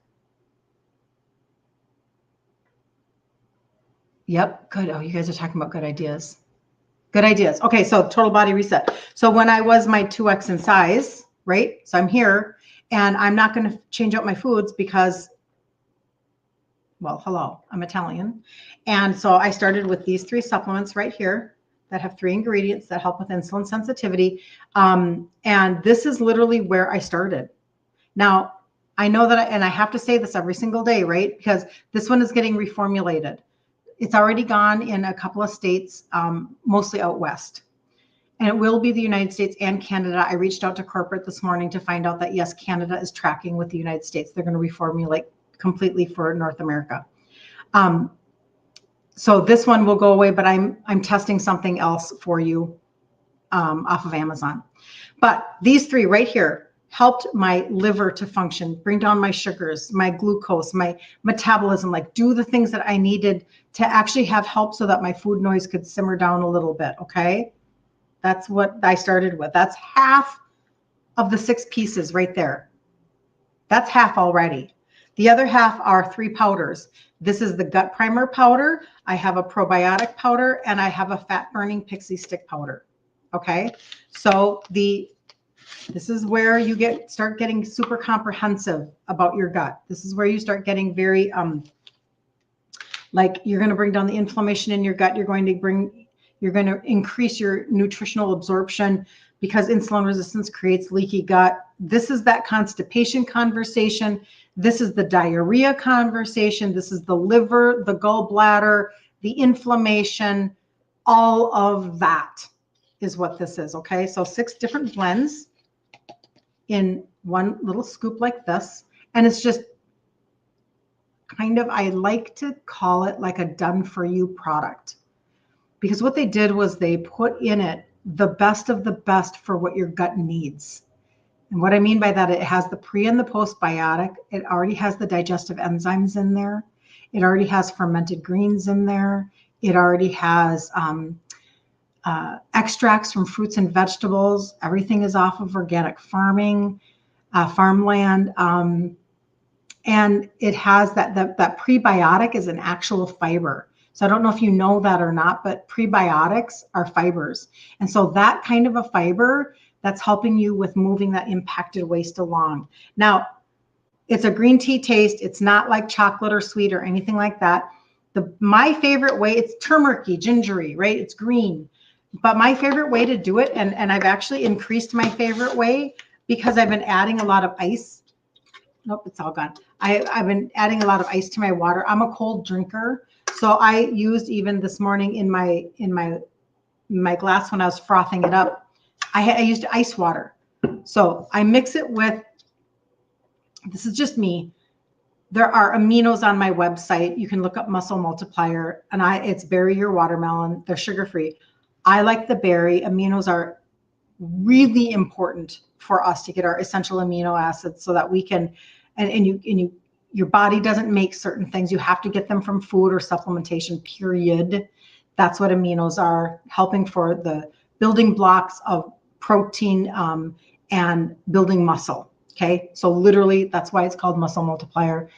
Yep, good. Oh, you guys are talking about good ideas. Good ideas. Okay, so total body reset. So when I was my 2x in size, right? So I'm here. And I'm not going to change out my foods because, well, hello, I'm Italian. And so I started with these 3 supplements right here that have 3 ingredients that help with insulin sensitivity. And this is literally where I started. Now, I know that, and I have to say this every single day, right? Because this one is getting reformulated. It's already gone in a couple of states, mostly out west. And it will be the United States and Canada. I reached out to corporate this morning to find out that, yes, Canada is tracking with the United States. They're going to reformulate completely for North America. So this one will go away, but I'm testing something else for you off of Amazon. But these 3 right here helped my liver to function, bring down my sugars, my glucose, my metabolism, like do the things that I needed to actually have help so that my food noise could simmer down a little bit, okay? That's what I started with. That's half of the 6 pieces right there. That's half already. The other half are 3 powders. This is the gut primer powder. I have a probiotic powder and I have a fat burning pixie stick powder. Okay. So this is where you start getting super comprehensive about your gut. This is where you start getting very, like you're going to bring down the inflammation in your gut. You're going to increase your nutritional absorption because insulin resistance creates leaky gut. This is that constipation conversation. This is the diarrhea conversation. This is the liver, the gallbladder, the inflammation, all of that is what this is, okay? So 6 different blends in one little scoop like this. And it's just kind of, I like to call it like a done for you product. Because what they did was they put in it the best of the best for what your gut needs. And what I mean by that, it has the pre and the postbiotic. It already has the digestive enzymes in there. It already has fermented greens in there. It already has extracts from fruits and vegetables. Everything is off of organic farming, farmland. And it has that prebiotic is an actual fiber. So I don't know if you know that or not, but prebiotics are fibers. And so that kind of a fiber that's helping you with moving that impacted waste along. Now, it's a green tea taste. It's not like chocolate or sweet or anything like that. My favorite way, it's turmeric-y, gingery, right? It's green. But my favorite way to do it, and I've actually increased my favorite way because I've been adding a lot of ice. Nope, it's all gone. I've been adding a lot of ice to my water. I'm a cold drinker. So I used even this morning in my glass when I was frothing it up, I used ice water. So I mix it with, this is just me. There are aminos on my website. You can look up Muscle Multiplier, and it's berry or watermelon. They're sugar-free. I like the berry. Aminos are really important for us to get our essential amino acids so that we can, your body doesn't make certain things. You have to get them from food or supplementation, period. That's what aminos are, helping for the building blocks of protein and building muscle. Okay, so literally that's why it's called Muscle Multiplier.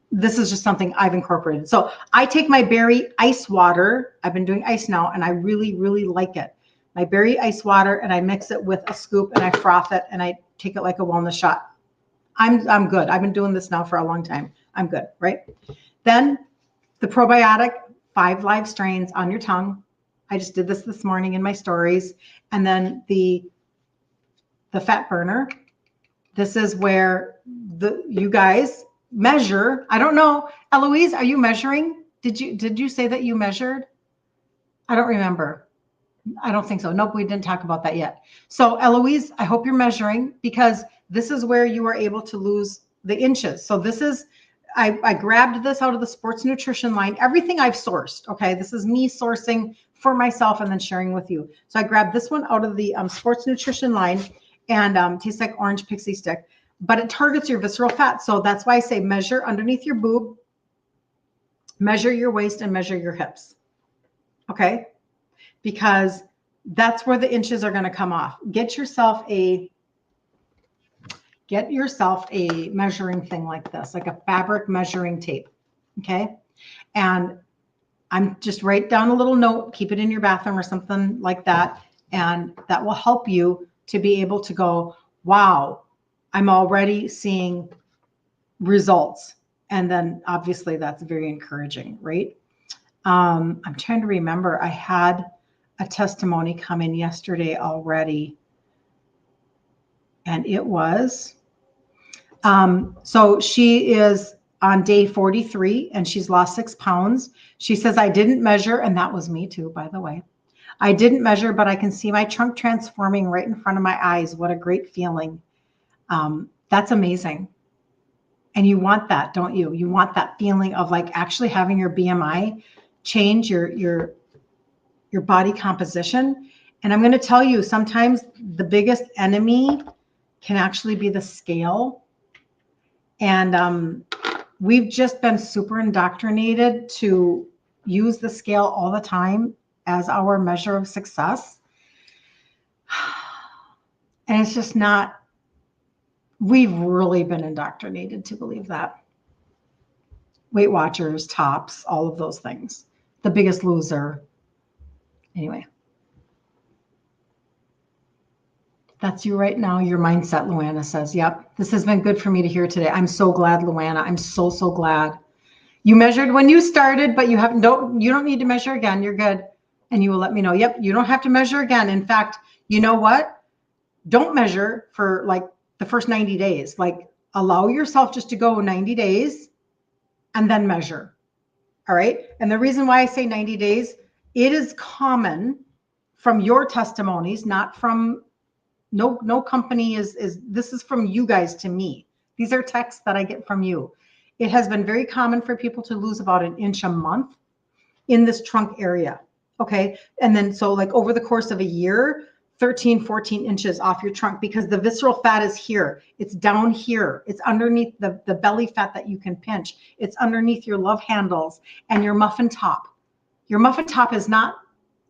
This is just something I've incorporated. So I take my berry ice water. I've been doing ice now, and I really, really like it. My berry ice water, and I mix it with a scoop, and I froth it, and I take it like a wellness shot. I'm good. I've been doing this now for a long time. I'm good, right? Then the probiotic, 5 live strains on your tongue. I just did this morning in my stories. And then the fat burner. This is where you guys measure. I don't know. Eloise, are you measuring? Did you say that you measured? I don't remember. I don't think so. Nope, we didn't talk about that yet. So Eloise, I hope you're measuring, because this is where you are able to lose the inches. So this is, I grabbed this out of the sports nutrition line, everything I've sourced. Okay. This is me sourcing for myself and then sharing with you. So I grabbed this one out of the sports nutrition line, and tastes like orange pixie stick, but it targets your visceral fat. So that's why I say measure underneath your boob, measure your waist, and measure your hips. Okay. Because that's where the inches are going to come off. Get yourself a measuring thing like this, like a fabric measuring tape. Okay. And I'm just write down a little note, keep it in your bathroom or something like that. And that will help you to be able to go, wow, I'm already seeing results. And then obviously that's very encouraging, right? I'm trying to remember, I had a testimony come in yesterday already. And it was, so she is on day 43 and she's lost 6 pounds. She says, I didn't measure. And that was me too, by the way. I didn't measure, but I can see my trunk transforming right in front of my eyes. What a great feeling. That's amazing. And you want that, don't you? You want that feeling of like actually having your BMI change, your body composition. And I'm going to tell you, sometimes the biggest enemy can actually be the scale. And we've just been super indoctrinated to use the scale all the time as our measure of success. And it's just not, we've really been indoctrinated to believe that. Weight Watchers, Tops, all of those things. The Biggest Loser. Anyway. That's you right now, your mindset, Luana says. Yep, this has been good for me to hear today. I'm so glad, Luana. I'm so, so glad. You measured when you started, but you don't need to measure again. You're good. And you will let me know. Yep, you don't have to measure again. In fact, you know what? Don't measure for like the first 90 days. Like allow yourself just to go 90 days and then measure. All right. And the reason why I say 90 days, it is common from your testimonies, not from no company this is from you guys to me. These are texts that I get from you. It has been very common for people to lose about 1 inch a month in this trunk area. Okay. And then so like over the course of a year, 13, 14 inches off your trunk, because the visceral fat is here. It's down here. It's underneath the belly fat that you can pinch. It's underneath your love handles and your muffin top. Your muffin top is not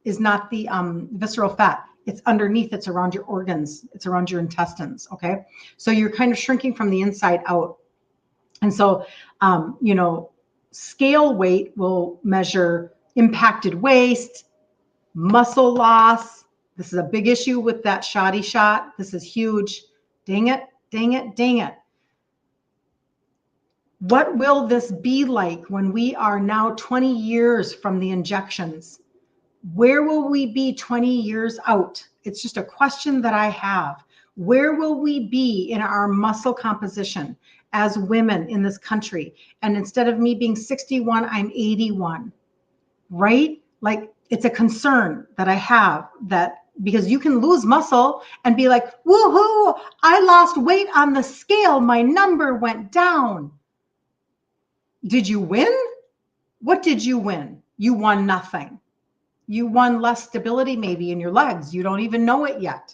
the visceral fat. It's underneath, it's around your organs. It's around your intestines. Okay. So you're kind of shrinking from the inside out. And so, scale weight will measure impacted waist, muscle loss. This is a big issue with that shoddy shot. This is huge. Dang it, dang it, dang it. What will this be like when we are now 20 years from the injections? Where will we be 20 years out? It's just a question that I have. Where will we be in our muscle composition as women in this country? And instead of me being 61, I'm 81, right? Like it's a concern that I have, that because you can lose muscle and be like, woohoo, I lost weight on the scale. My number went down. Did you win? What did you win? You won nothing. You won less stability maybe in your legs. You don't even know it yet.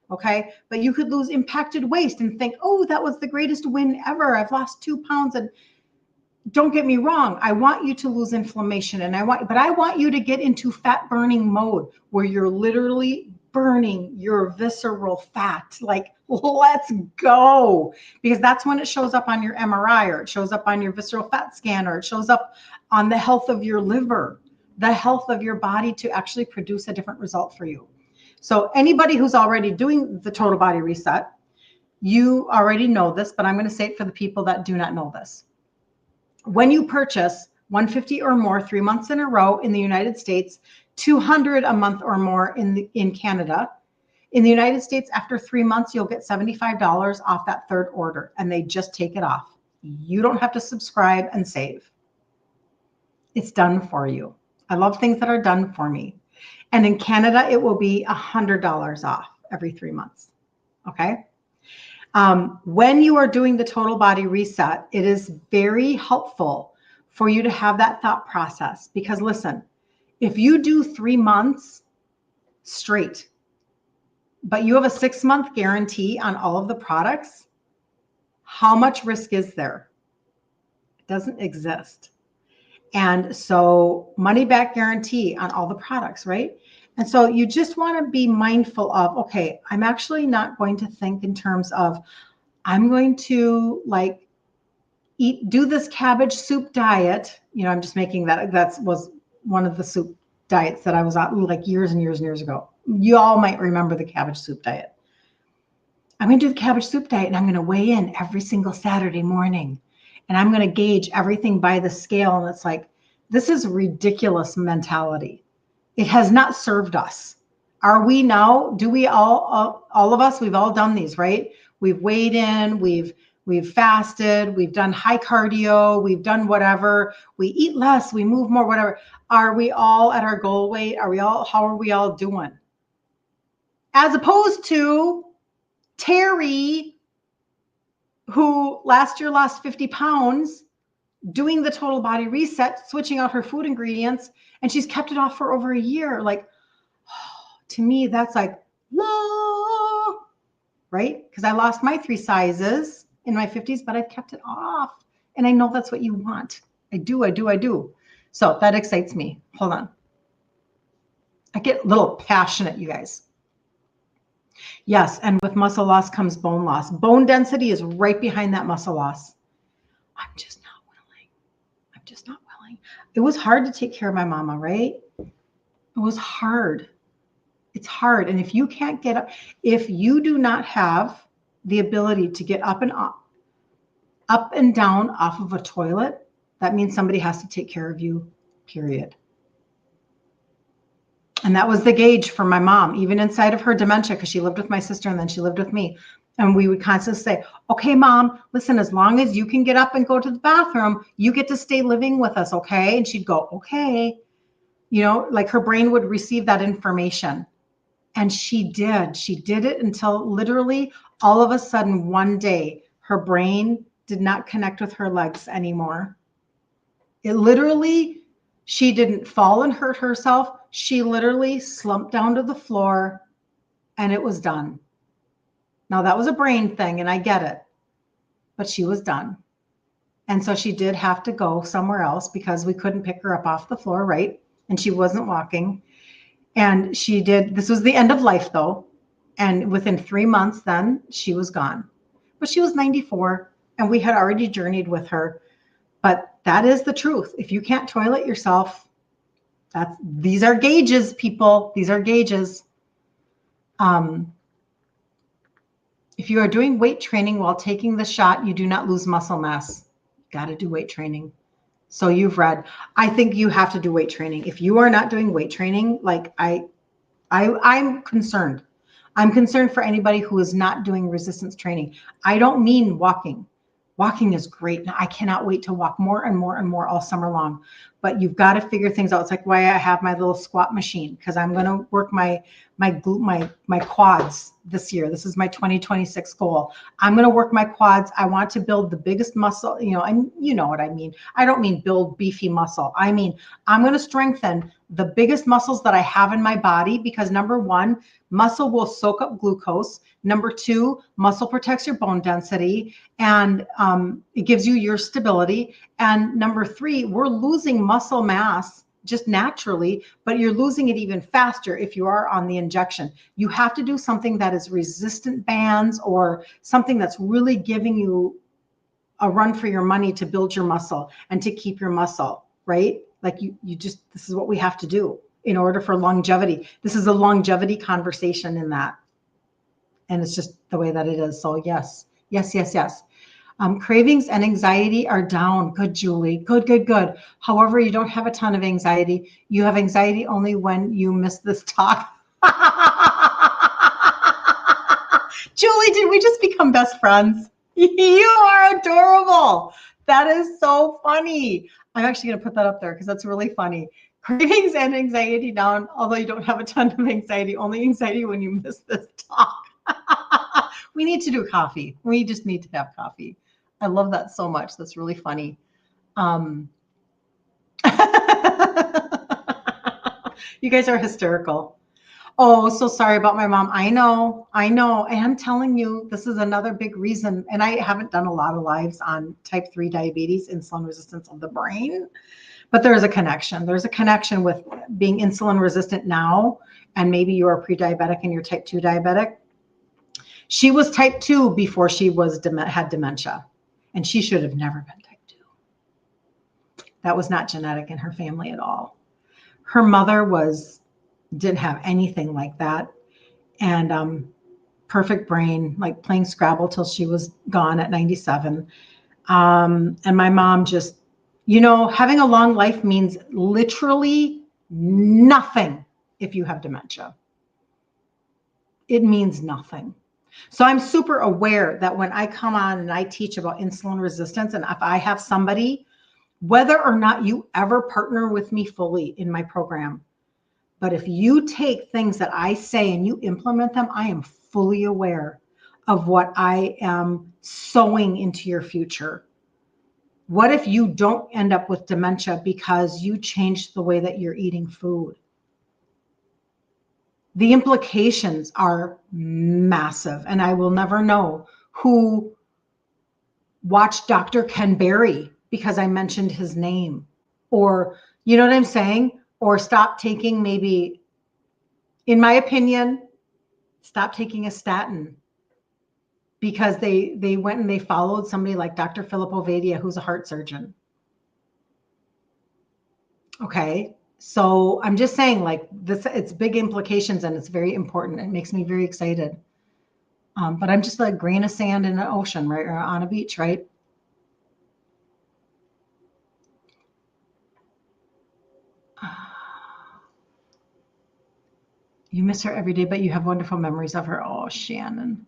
Okay. But you could lose impacted waist and think, oh, that was the greatest win ever. I've lost 2 pounds. And don't get me wrong. I want you to lose inflammation, and I want you to get into fat burning mode where you're literally burning your visceral fat. Like, let's go. Because that's when it shows up on your MRI, or it shows up on your visceral fat scan, or it shows up on the health of your liver, the health of your body to actually produce a different result for you. So anybody who's already doing the total body reset, you already know this, but I'm going to say it for the people that do not know this. When you purchase 150 or more 3 months in a row in the United States, 200 a month or more in Canada. In the United States, after 3 months, you'll get $75 off that third order, and they just take it off. You don't have to subscribe and save. It's done for you. I love things that are done for me. And in Canada, it will be $100 off every 3 months. Okay. When you are doing the total body reset, it is very helpful for you to have that thought process, because listen, if you do 3 months straight, but you have a 6-month guarantee on all of the products, how much risk is there? It doesn't exist. And so money back guarantee on all the products, right? And so you just want to be mindful of, okay, I'm actually not going to think in terms of, I'm going to like do this cabbage soup diet. You know, I'm just making that was one of the soup diets that I was on like years and years and years ago. You all might remember the cabbage soup diet. I'm going to do the cabbage soup diet, and I'm going to weigh in every single Saturday morning, and I'm going to gauge everything by the scale. And it's like, this is ridiculous mentality. It has not served us. Are we now? Do we all of us? We've all done these, right? We've weighed in. We've fasted. We've done high cardio. We've done whatever. We eat less. We move more. Whatever. Are we all at our goal weight? Are we all? How are we all doing? As opposed to Terry, who last year lost 50 pounds, doing the total body reset, switching out her food ingredients, and she's kept it off for over a year. Like, to me, that's like, whoa, right? Because I lost my 3 sizes in my 50s, but I've kept it off. And I know that's what you want. I do. So that excites me. Hold on. I get a little passionate, you guys. Yes, and with muscle loss comes bone loss. Bone density is right behind that muscle loss. I'm just not willing. It was hard to take care of my mama, right? It was hard. It's hard. And if you can't get up, if you do not have the ability to get up and down off of a toilet, that means somebody has to take care of you, period. And that was the gauge for my mom, even inside of her dementia, because she lived with my sister and then she lived with me. And we would constantly say, okay, Mom, listen, as long as you can get up and go to the bathroom, you get to stay living with us, okay? And she'd go, okay. You know, like her brain would receive that information. And she did. She did it until literally all of a sudden one day, her brain did not connect with her legs anymore. It literally, she didn't fall and hurt herself. She literally slumped down to the floor and it was done. Now that was a brain thing and I get it, but she was done. And so she did have to go somewhere else because we couldn't pick her up off the floor, right? And she wasn't walking. And she did, this was the end of life though. And within 3 months then she was gone. But she was 94 and we had already journeyed with her. But that is the truth. If you can't toilet yourself, these are gauges, people. These are gauges. If you are doing weight training while taking the shot, you do not lose muscle mass. Got to do weight training. So you've read. I think you have to do weight training. If you are not doing weight training, like I'm concerned. I'm concerned for anybody who is not doing resistance training. I don't mean walking. Walking is great. Now, I cannot wait to walk more and more and more all summer long. But you've got to figure things out. It's like why I have my little squat machine, because I'm going to work my quads this year. This is my 2026 goal. I'm going to work my quads. I want to build the biggest muscle. You know what I mean. I don't mean build beefy muscle. I mean, I'm going to strengthen the biggest muscles that I have in my body, because number one, muscle will soak up glucose. Number two, muscle protects your bone density and it gives you your stability. And number three, we're losing muscle mass just naturally, but you're losing it even faster if you are on the injection. You have to do something that is resistant bands or something that's really giving you a run for your money to build your muscle and to keep your muscle, right? Like this is what we have to do in order for longevity. This is a longevity conversation in that. And it's just the way that it is. So yes. Cravings and anxiety are down. Good, Julie. Good, good, good. However, you don't have a ton of anxiety. You have anxiety only when you miss this talk. Julie, did we just become best friends? You are adorable. That is so funny. I'm actually going to put that up there because that's really funny. Cravings and anxiety down, although you don't have a ton of anxiety, only anxiety when you miss this talk. We need to do coffee. We just need to have coffee. I love that so much. That's really funny. You guys are hysterical. Oh, so sorry about my mom. I know. And I'm telling you, this is another big reason. And I haven't done a lot of lives on type 3 diabetes, insulin resistance of the brain, but there's a connection. There's a connection with being insulin resistant now, and maybe you are pre-diabetic and you're type 2 diabetic. She was type 2 before she had dementia, and she should have never been type 2. That was not genetic in her family at all. Her mother didn't have anything like that, and perfect brain, like playing Scrabble till she was gone at 97. And my mom just, having a long life means literally nothing if you have dementia. It means nothing. So I'm super aware that when I come on and I teach about insulin resistance, and if I have somebody, whether or not you ever partner with me fully in my program, but if you take things that I say and you implement them, I am fully aware of what I am sowing into your future. What if you don't end up with dementia because you changed the way that you're eating food? The implications are massive, and I will never know who watched Dr. Ken Berry because I mentioned his name, or, you know what I'm saying? Or stop taking, maybe, in my opinion, stop taking a statin because they went and they followed somebody like Dr. Philip Ovadia, who's a heart surgeon. Okay. So I'm just saying, like, this, it's big implications and it's very important. It makes me very excited. But I'm just a grain of sand in an ocean, right? Or on a beach, right? You miss her every day, but you have wonderful memories of her. Oh, Shannon.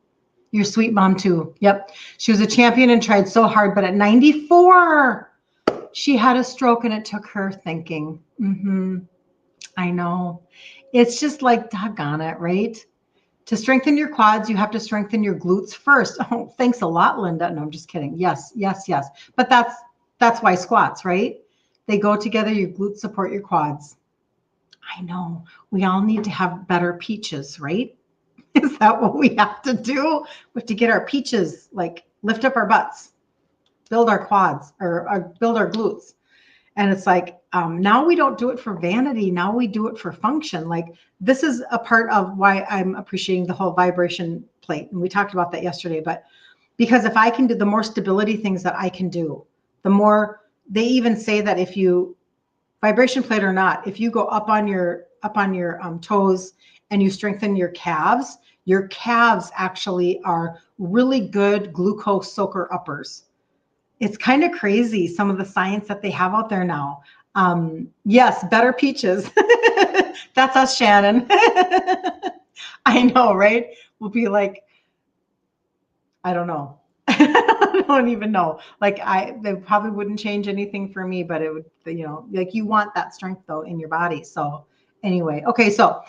Your sweet mom too. Yep. She was a champion and tried so hard, but at 94, she had a stroke and it took her thinking. I know. It's just like, doggone it, right? To strengthen your quads, you have to strengthen your glutes first. Oh, thanks a lot, Linda. No, I'm just kidding. Yes. But that's why squats, right? They go together. Your glutes support your quads. I know. We all need to have better peaches, right? Is that what we have to do? We have to get our peaches, like lift up our butts, build our quads, or build our glutes. And it's like, now we don't do it for vanity. Now we do it for function. Like, this is a part of why I'm appreciating the whole vibration plate. And we talked about that yesterday, but because if I can do the more stability things that I can do, the more, they even say that if you, vibration plate or not, if you go up on your toes and you strengthen your calves actually are really good glucose soaker uppers. It's kind of crazy, some of the science that they have out there now. Yes, better peaches. That's us, Shannon. I know, right? We'll be like, I don't know. I don't even know. Like, they probably wouldn't change anything for me, but it would, like, you want that strength though in your body. So anyway, okay. So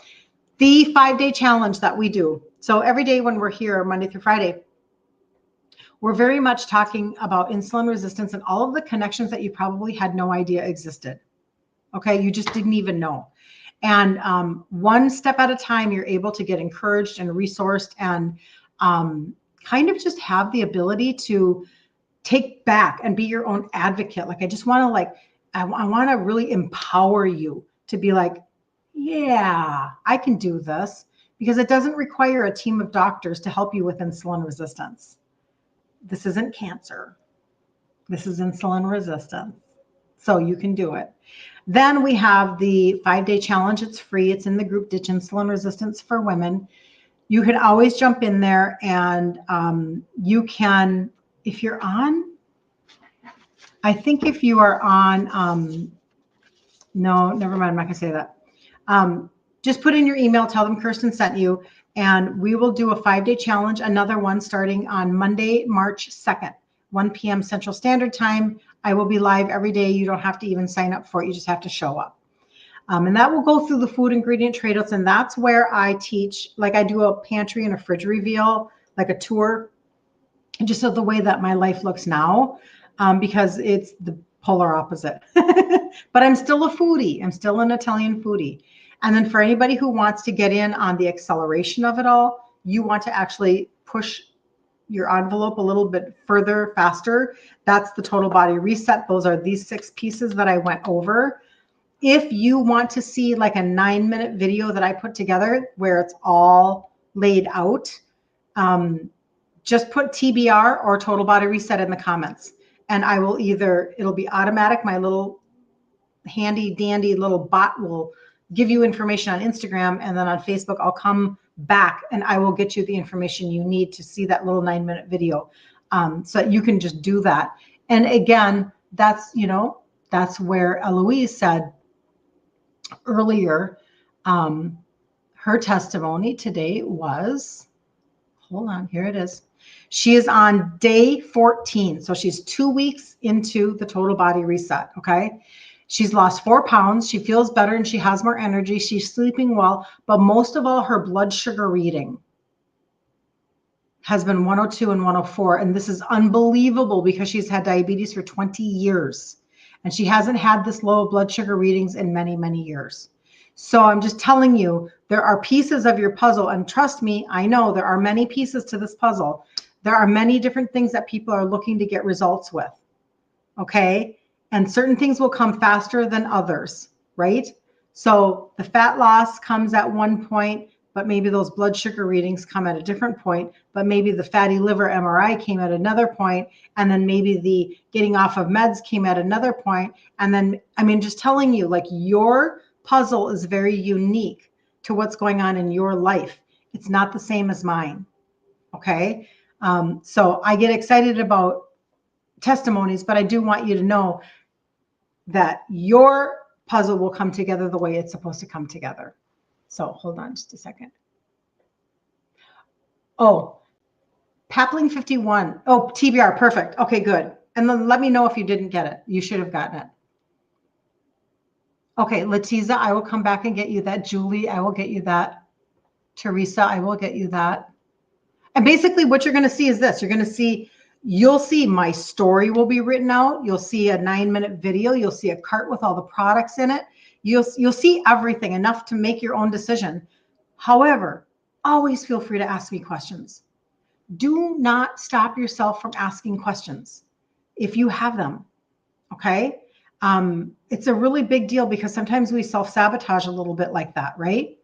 the 5-day challenge that we do. So every day when we're here, Monday through Friday, we're very much talking about insulin resistance and all of the connections that you probably had no idea existed. Okay. You just didn't even know. And one step at a time, you're able to get encouraged and resourced and kind of just have the ability to take back and be your own advocate. Like, I just want to I want to really empower you to be like, yeah, I can do this, because it doesn't require a team of doctors to help you with insulin resistance. This isn't cancer. This is insulin resistance. So you can do it. Then we have the 5-day challenge. It's free. It's in the group Ditch Insulin Resistance for Women. You can always jump in there and you can if you're on, I think if you are on, no, never mind. I'm not going to say that. Just put in your email, tell them Kirsten sent you, and we will do a 5-day challenge, another one starting on Monday, March 2nd, 1 p.m. Central Standard Time. I will be live every day. You don't have to even sign up for it. You just have to show up. And that will go through the food ingredient trade outs. And that's where I teach, like I do a pantry and a fridge reveal, like a tour, just of the way that my life looks now, because it's the polar opposite. But I'm still a foodie. I'm still an Italian foodie. And then for anybody who wants to get in on the acceleration of it all, you want to actually push your envelope a little bit further, faster. That's the total body reset. Those are these 6 pieces that I went over. If you want to see like a 9-minute video that I put together where it's all laid out, just put TBR or total body reset in the comments. And I will it'll be automatic. My little handy dandy little bot will give you information on Instagram, and then on Facebook, I'll come back and I will get you the information you need to see that little 9-minute video, so that you can just do that. And again, that's where Eloise said earlier, her testimony today was, hold on, here it is. She is on day 14. So she's 2 weeks into the total body reset. Okay. She's lost 4 pounds. She feels better and she has more energy. She's sleeping well, but most of all, her blood sugar reading has been 102 and 104. And this is unbelievable because she's had diabetes for 20 years and she hasn't had this low blood sugar readings in many, many years. So I'm just telling you, there are pieces of your puzzle, and trust me, I know there are many pieces to this puzzle. There are many different things that people are looking to get results with. Okay. And certain things will come faster than others, right? So the fat loss comes at one point, but maybe those blood sugar readings come at a different point, but maybe the fatty liver MRI came at another point, and then maybe the getting off of meds came at another point. And then, I mean, just telling you, like, your puzzle is very unique to what's going on in your life. It's not the same as mine. Okay. So I get excited about testimonies, but I do want you to know that your puzzle will come together the way it's supposed to come together. So hold on just a second. Oh, Papling 51. Oh, TBR. Perfect. Okay, good. And then let me know if you didn't get it. You should have gotten it. Okay, Letiza, I will come back and get you that. Julie, I will get you that. Teresa, I will get you that. And basically what you're going to see is this. You'll see my story will be written out. You'll see a 9-minute video. You'll see a cart with all the products in it. You'll see everything, enough to make your own decision. However, always feel free to ask me questions. Do not stop yourself from asking questions if you have them. Okay. It's a really big deal because sometimes we self-sabotage a little bit like that, right?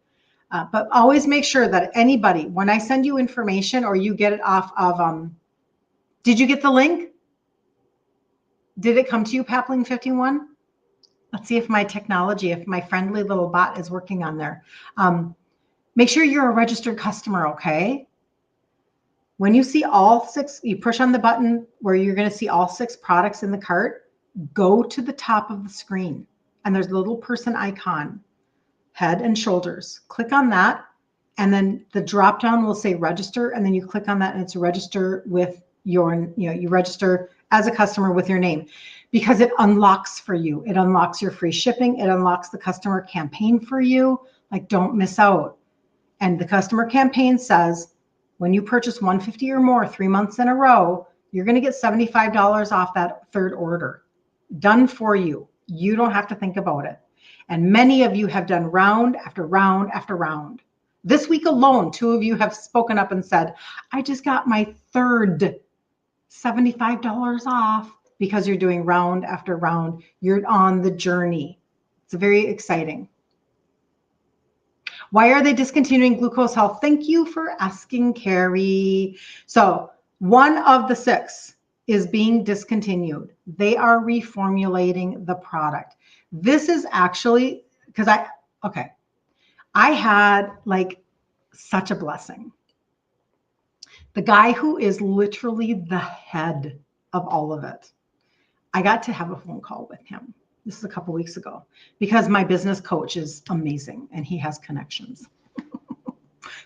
But always make sure that anybody, when I send you information or you get it off of, did you get the link? Did it come to you, Papling 51? Let's see if my technology, if my friendly little bot is working on there. Make sure you're a registered customer, okay? When you see all 6, you push on the button where you're going to see all 6 products in the cart, go to the top of the screen and there's a little person icon, head and shoulders. Click on that and then the drop down will say register, and then you click on that and it's register with your, you register as a customer with your name, because it unlocks for you. It unlocks your free shipping. It unlocks the customer campaign for you. Like, don't miss out. And the customer campaign says, when you purchase $150 or more 3 months in a row, you're going to get $75 off that 3rd order. Done for you. You don't have to think about it. And many of you have done round after round after round. This week alone, 2 of you have spoken up and said, I just got my 3rd $75 off, because you're doing round after round. You're on the journey. It's very exciting. Why are they discontinuing Glucose Health? Thank you for asking, Carrie. So one of the 6 is being discontinued. They are reformulating the product. This is actually, because I had like such a blessing. The guy who is literally the head of all of it. I got to have a phone call with him. This is a couple weeks ago because my business coach is amazing and he has connections.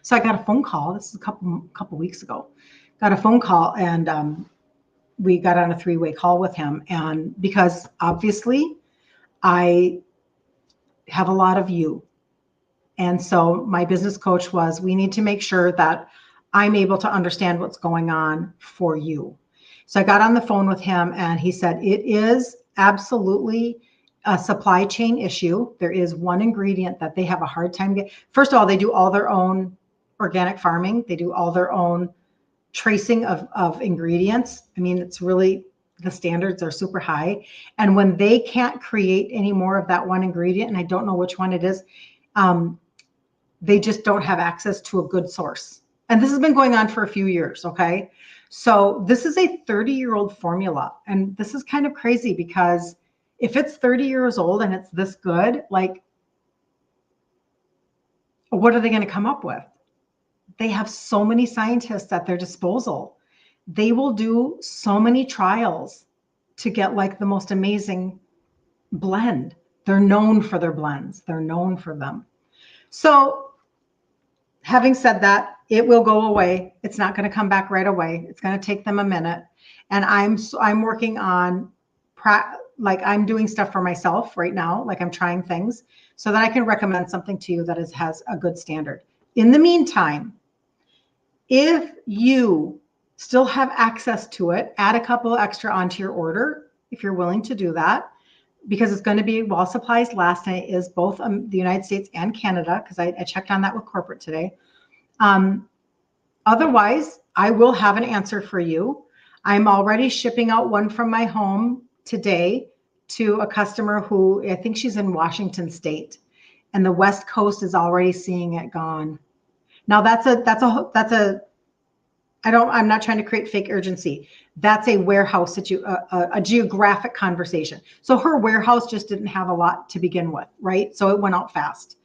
So I got a phone call. This is a couple weeks ago. Got a phone call and we got on a 3-way call with him. And because obviously I have a lot of you. And so my business coach was, we need to make sure that I'm able to understand what's going on for you. So I got on the phone with him and he said, it is absolutely a supply chain issue. There is one ingredient that they have a hard time getting. First of all, they do all their own organic farming. They do all their own tracing of ingredients. I mean, it's really, the standards are super high. And when they can't create any more of that one ingredient, and I don't know which one it is, they just don't have access to a good source. And this has been going on for a few years, okay? So this is a 30-year-old formula. And this is kind of crazy because if it's 30 years old and it's this good, like, what are they going to come up with? They have so many scientists at their disposal. They will do so many trials to get like the most amazing blend. They're known for their blends. They're known for them. So having said that, it will go away. It's not going to come back right away. It's going to take them a minute. And I'm working on, like I'm doing stuff for myself right now. Like I'm trying things so that I can recommend something to you that has a good standard. In the meantime, if you still have access to it, add a couple extra onto your order if you're willing to do that, because it's going to be while supplies last, and it is both the United States and Canada, because I checked on that with corporate today. Otherwise, I will have an answer for you. I'm already shipping out one from my home today to a customer who I think she's in Washington State, and the West Coast is already seeing it gone. Now I'm not trying to create fake urgency. That's a warehouse a geographic conversation. So her warehouse just didn't have a lot to begin with, right? So it went out fast.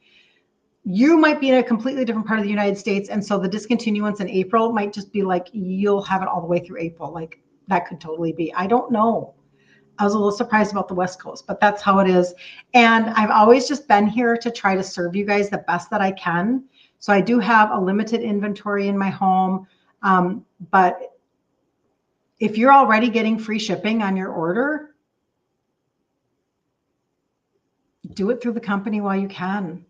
You might be in a completely different part of the United States. And so the discontinuance in April might just be like, you'll have it all the way through April. Like that could totally be. I don't know. I was a little surprised about the West Coast, but that's how it is. And I've always just been here to try to serve you guys the best that I can. So I do have a limited inventory in my home. But if you're already getting free shipping on your order, do it through the company while you can.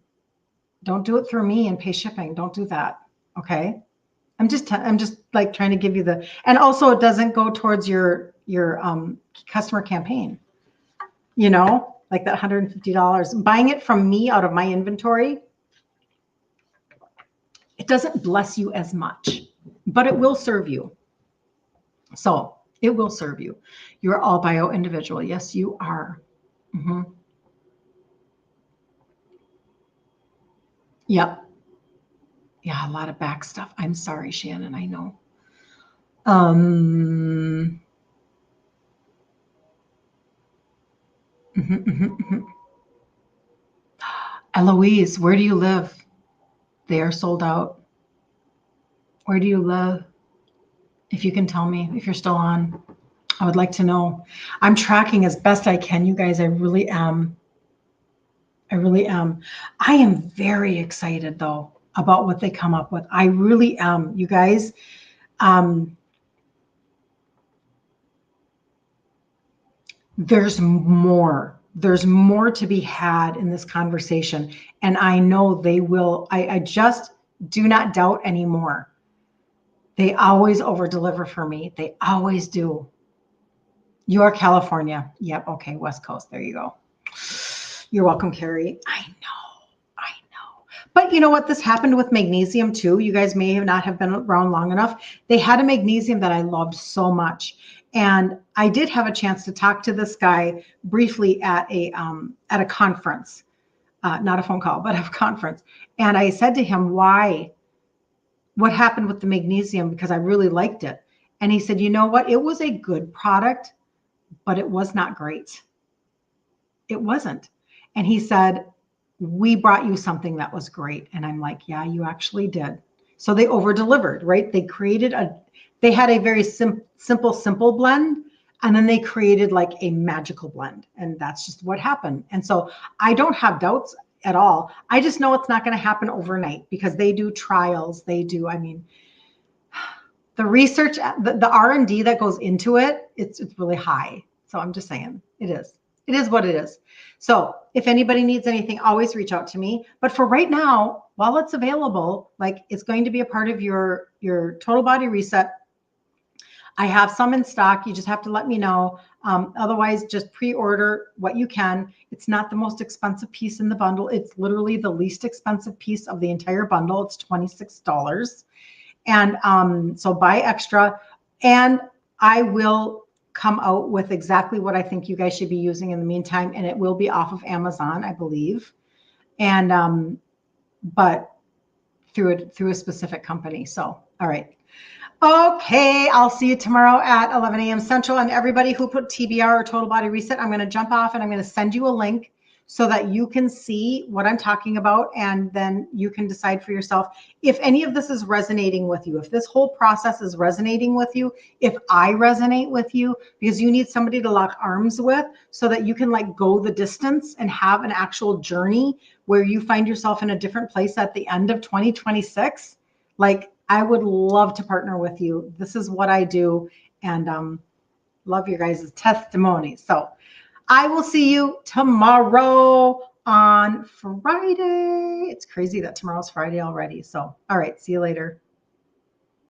Don't do it through me and pay shipping. Don't do that. Okay. I'm just like trying to give you and also it doesn't go towards your customer campaign, like that $150. Buying it from me out of my inventory, it doesn't bless you as much, but it will serve you. So it will serve you. You're all bio individual. Yes, you are. Mm-hmm. Yep. Yeah, a lot of back stuff. I'm sorry, Shannon. I know. Eloise, where do you live? They are sold out. Where do you live? If you can tell me, if you're still on, I would like to know. I'm tracking as best I can, you guys. I really am. I really am. I am very excited, though, about what they come up with. I really am, you guys. There's more. There's more to be had in this conversation. And I know they will. I just do not doubt anymore. They always over-deliver for me. They always do. You are California. Yep. Okay. West Coast. There you go. You're welcome, Carrie. I know. But you know what? This happened with magnesium too. You guys may not have been around long enough. They had a magnesium that I loved so much. And I did have a chance to talk to this guy briefly at a conference, not a phone call, but a conference. And I said to him, what happened with the magnesium? Because I really liked it. And he said, you know what? It was a good product, but it was not great. It wasn't. And he said, we brought you something that was great. And I'm like, yeah, you actually did. So they over delivered, right? They had a very simple blend, and then they created like a magical blend, and that's just what happened. And so I don't have doubts at all. I just know it's not going to happen overnight because they do trials. I mean, the research, the R&D that goes into it, it's really high. So I'm just saying, it is what it is. So if anybody needs anything, always reach out to me. But for right now, while it's available, like it's going to be a part of your total body reset. I have some in stock. You just have to let me know. Otherwise, just pre-order what you can. It's not the most expensive piece in the bundle. It's literally the least expensive piece of the entire bundle. It's $26. And so buy extra, and I will come out with exactly what I think you guys should be using in the meantime, and it will be off of Amazon, I believe, and but through a specific company. So, all right. Okay, I'll see you tomorrow at 11 a.m. Central. And everybody who put TBR or Total Body Reset, I'm going to jump off and I'm going to send you a link so that you can see what I'm talking about, and then you can decide for yourself if any of this is resonating with you, if this whole process is resonating with you, if I resonate with you, because you need somebody to lock arms with so that you can like go the distance and have an actual journey where you find yourself in a different place at the end of 2026. Like, I would love to partner with you. This is what I do, and love your guys' testimonies. So I will see you tomorrow on Friday. It's crazy that tomorrow's Friday already. So, all right, see you later.